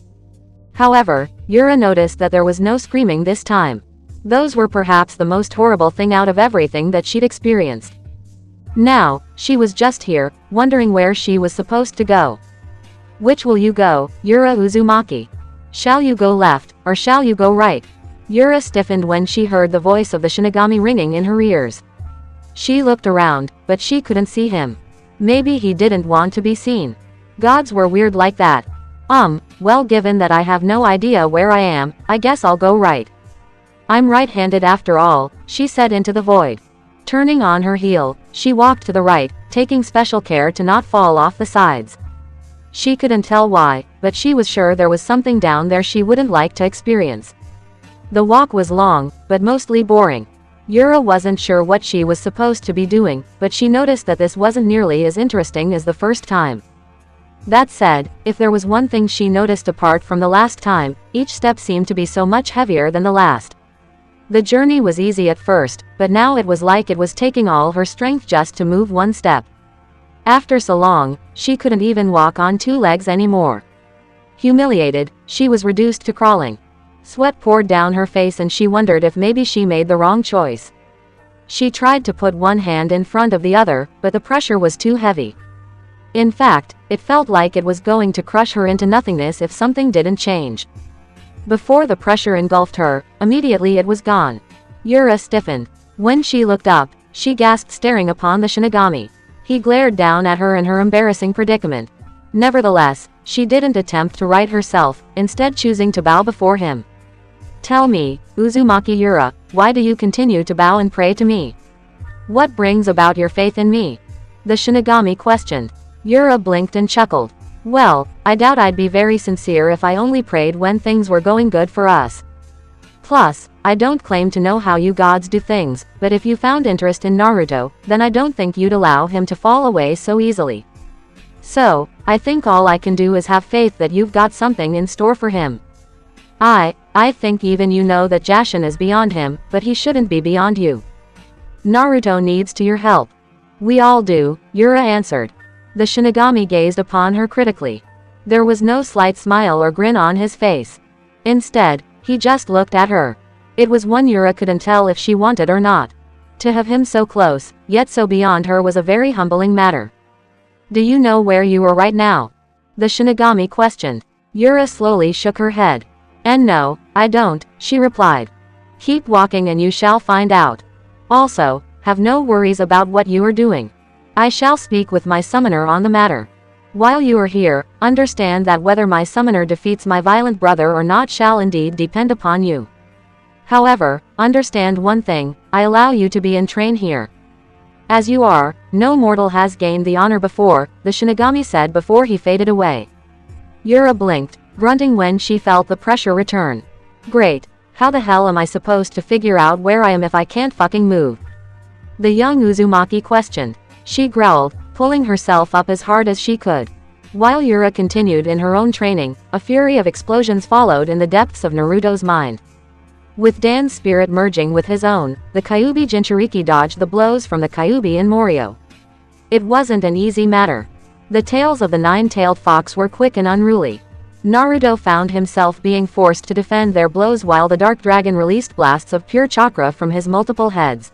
However, Yura noticed that there was no screaming this time. Those were perhaps the most horrible thing out of everything that she'd experienced. Now, she was just here, wondering where she was supposed to go. Which will you go, Yura Uzumaki? Shall you go left, or shall you go right? Yura stiffened when she heard the voice of the shinigami ringing in her ears. She looked around, but she couldn't see him. Maybe he didn't want to be seen. Gods were weird like that. Well, given that I have no idea where I am, I guess I'll go right. I'm right-handed after all, she said into the void. Turning on her heel, she walked to the right, taking special care to not fall off the sides. She couldn't tell why, but she was sure there was something down there she wouldn't like to experience. The walk was long, but mostly boring. Yura wasn't sure what she was supposed to be doing, but she noticed that this wasn't nearly as interesting as the first time. That said, if there was one thing she noticed apart from the last time, each step seemed to be so much heavier than the last. The journey was easy at first, but now it was like it was taking all her strength just to move one step. After so long, she couldn't even walk on two legs anymore. Humiliated, she was reduced to crawling. Sweat poured down her face and she wondered if maybe she made the wrong choice. She tried to put one hand in front of the other, but the pressure was too heavy. In fact, it felt like it was going to crush her into nothingness if something didn't change. Before the pressure engulfed her, immediately it was gone. Yura stiffened. When she looked up, she gasped, staring upon the shinigami. He glared down at her in her embarrassing predicament. Nevertheless, she didn't attempt to right herself, instead choosing to bow before him. Tell me, Uzumaki Yura, why do you continue to bow and pray to me? What brings about your faith in me? The shinigami questioned. Yura blinked and chuckled. Well, I doubt I'd be very sincere if I only prayed when things were going good for us. Plus, I don't claim to know how you gods do things, but if you found interest in Naruto, then I don't think you'd allow him to fall away so easily. So, I think all I can do is have faith that you've got something in store for him. I think even you know that Jashin is beyond him, but he shouldn't be beyond you. Naruto needs to your help. We all do, Yura answered. The shinigami gazed upon her critically. There was no slight smile or grin on his face. Instead, he just looked at her. It was one Yura couldn't tell if she wanted or not. To have him so close, yet so beyond her was a very humbling matter. Do you know where you are right now? The shinigami questioned. Yura slowly shook her head. And no, I don't, she replied. Keep walking and you shall find out. Also, have no worries about what you are doing. I shall speak with my summoner on the matter. While you are here, understand that whether my summoner defeats my violent brother or not shall indeed depend upon you. However, understand one thing, I allow you to be entrained here. As you are, no mortal has gained the honor before, the shinigami said before he faded away. Yura blinked, grunting when she felt the pressure return. Great, how the hell am I supposed to figure out where I am if I can't fucking move? The young Uzumaki questioned. She growled, pulling herself up as hard as she could. While Yura continued in her own training, a fury of explosions followed in the depths of Naruto's mind. With Dan's spirit merging with his own, the Kyuubi Jinchuriki dodged the blows from the Kyuubi in Morio. It wasn't an easy matter. The tails of the nine-tailed fox were quick and unruly. Naruto found himself being forced to defend their blows while the dark dragon released blasts of pure chakra from his multiple heads.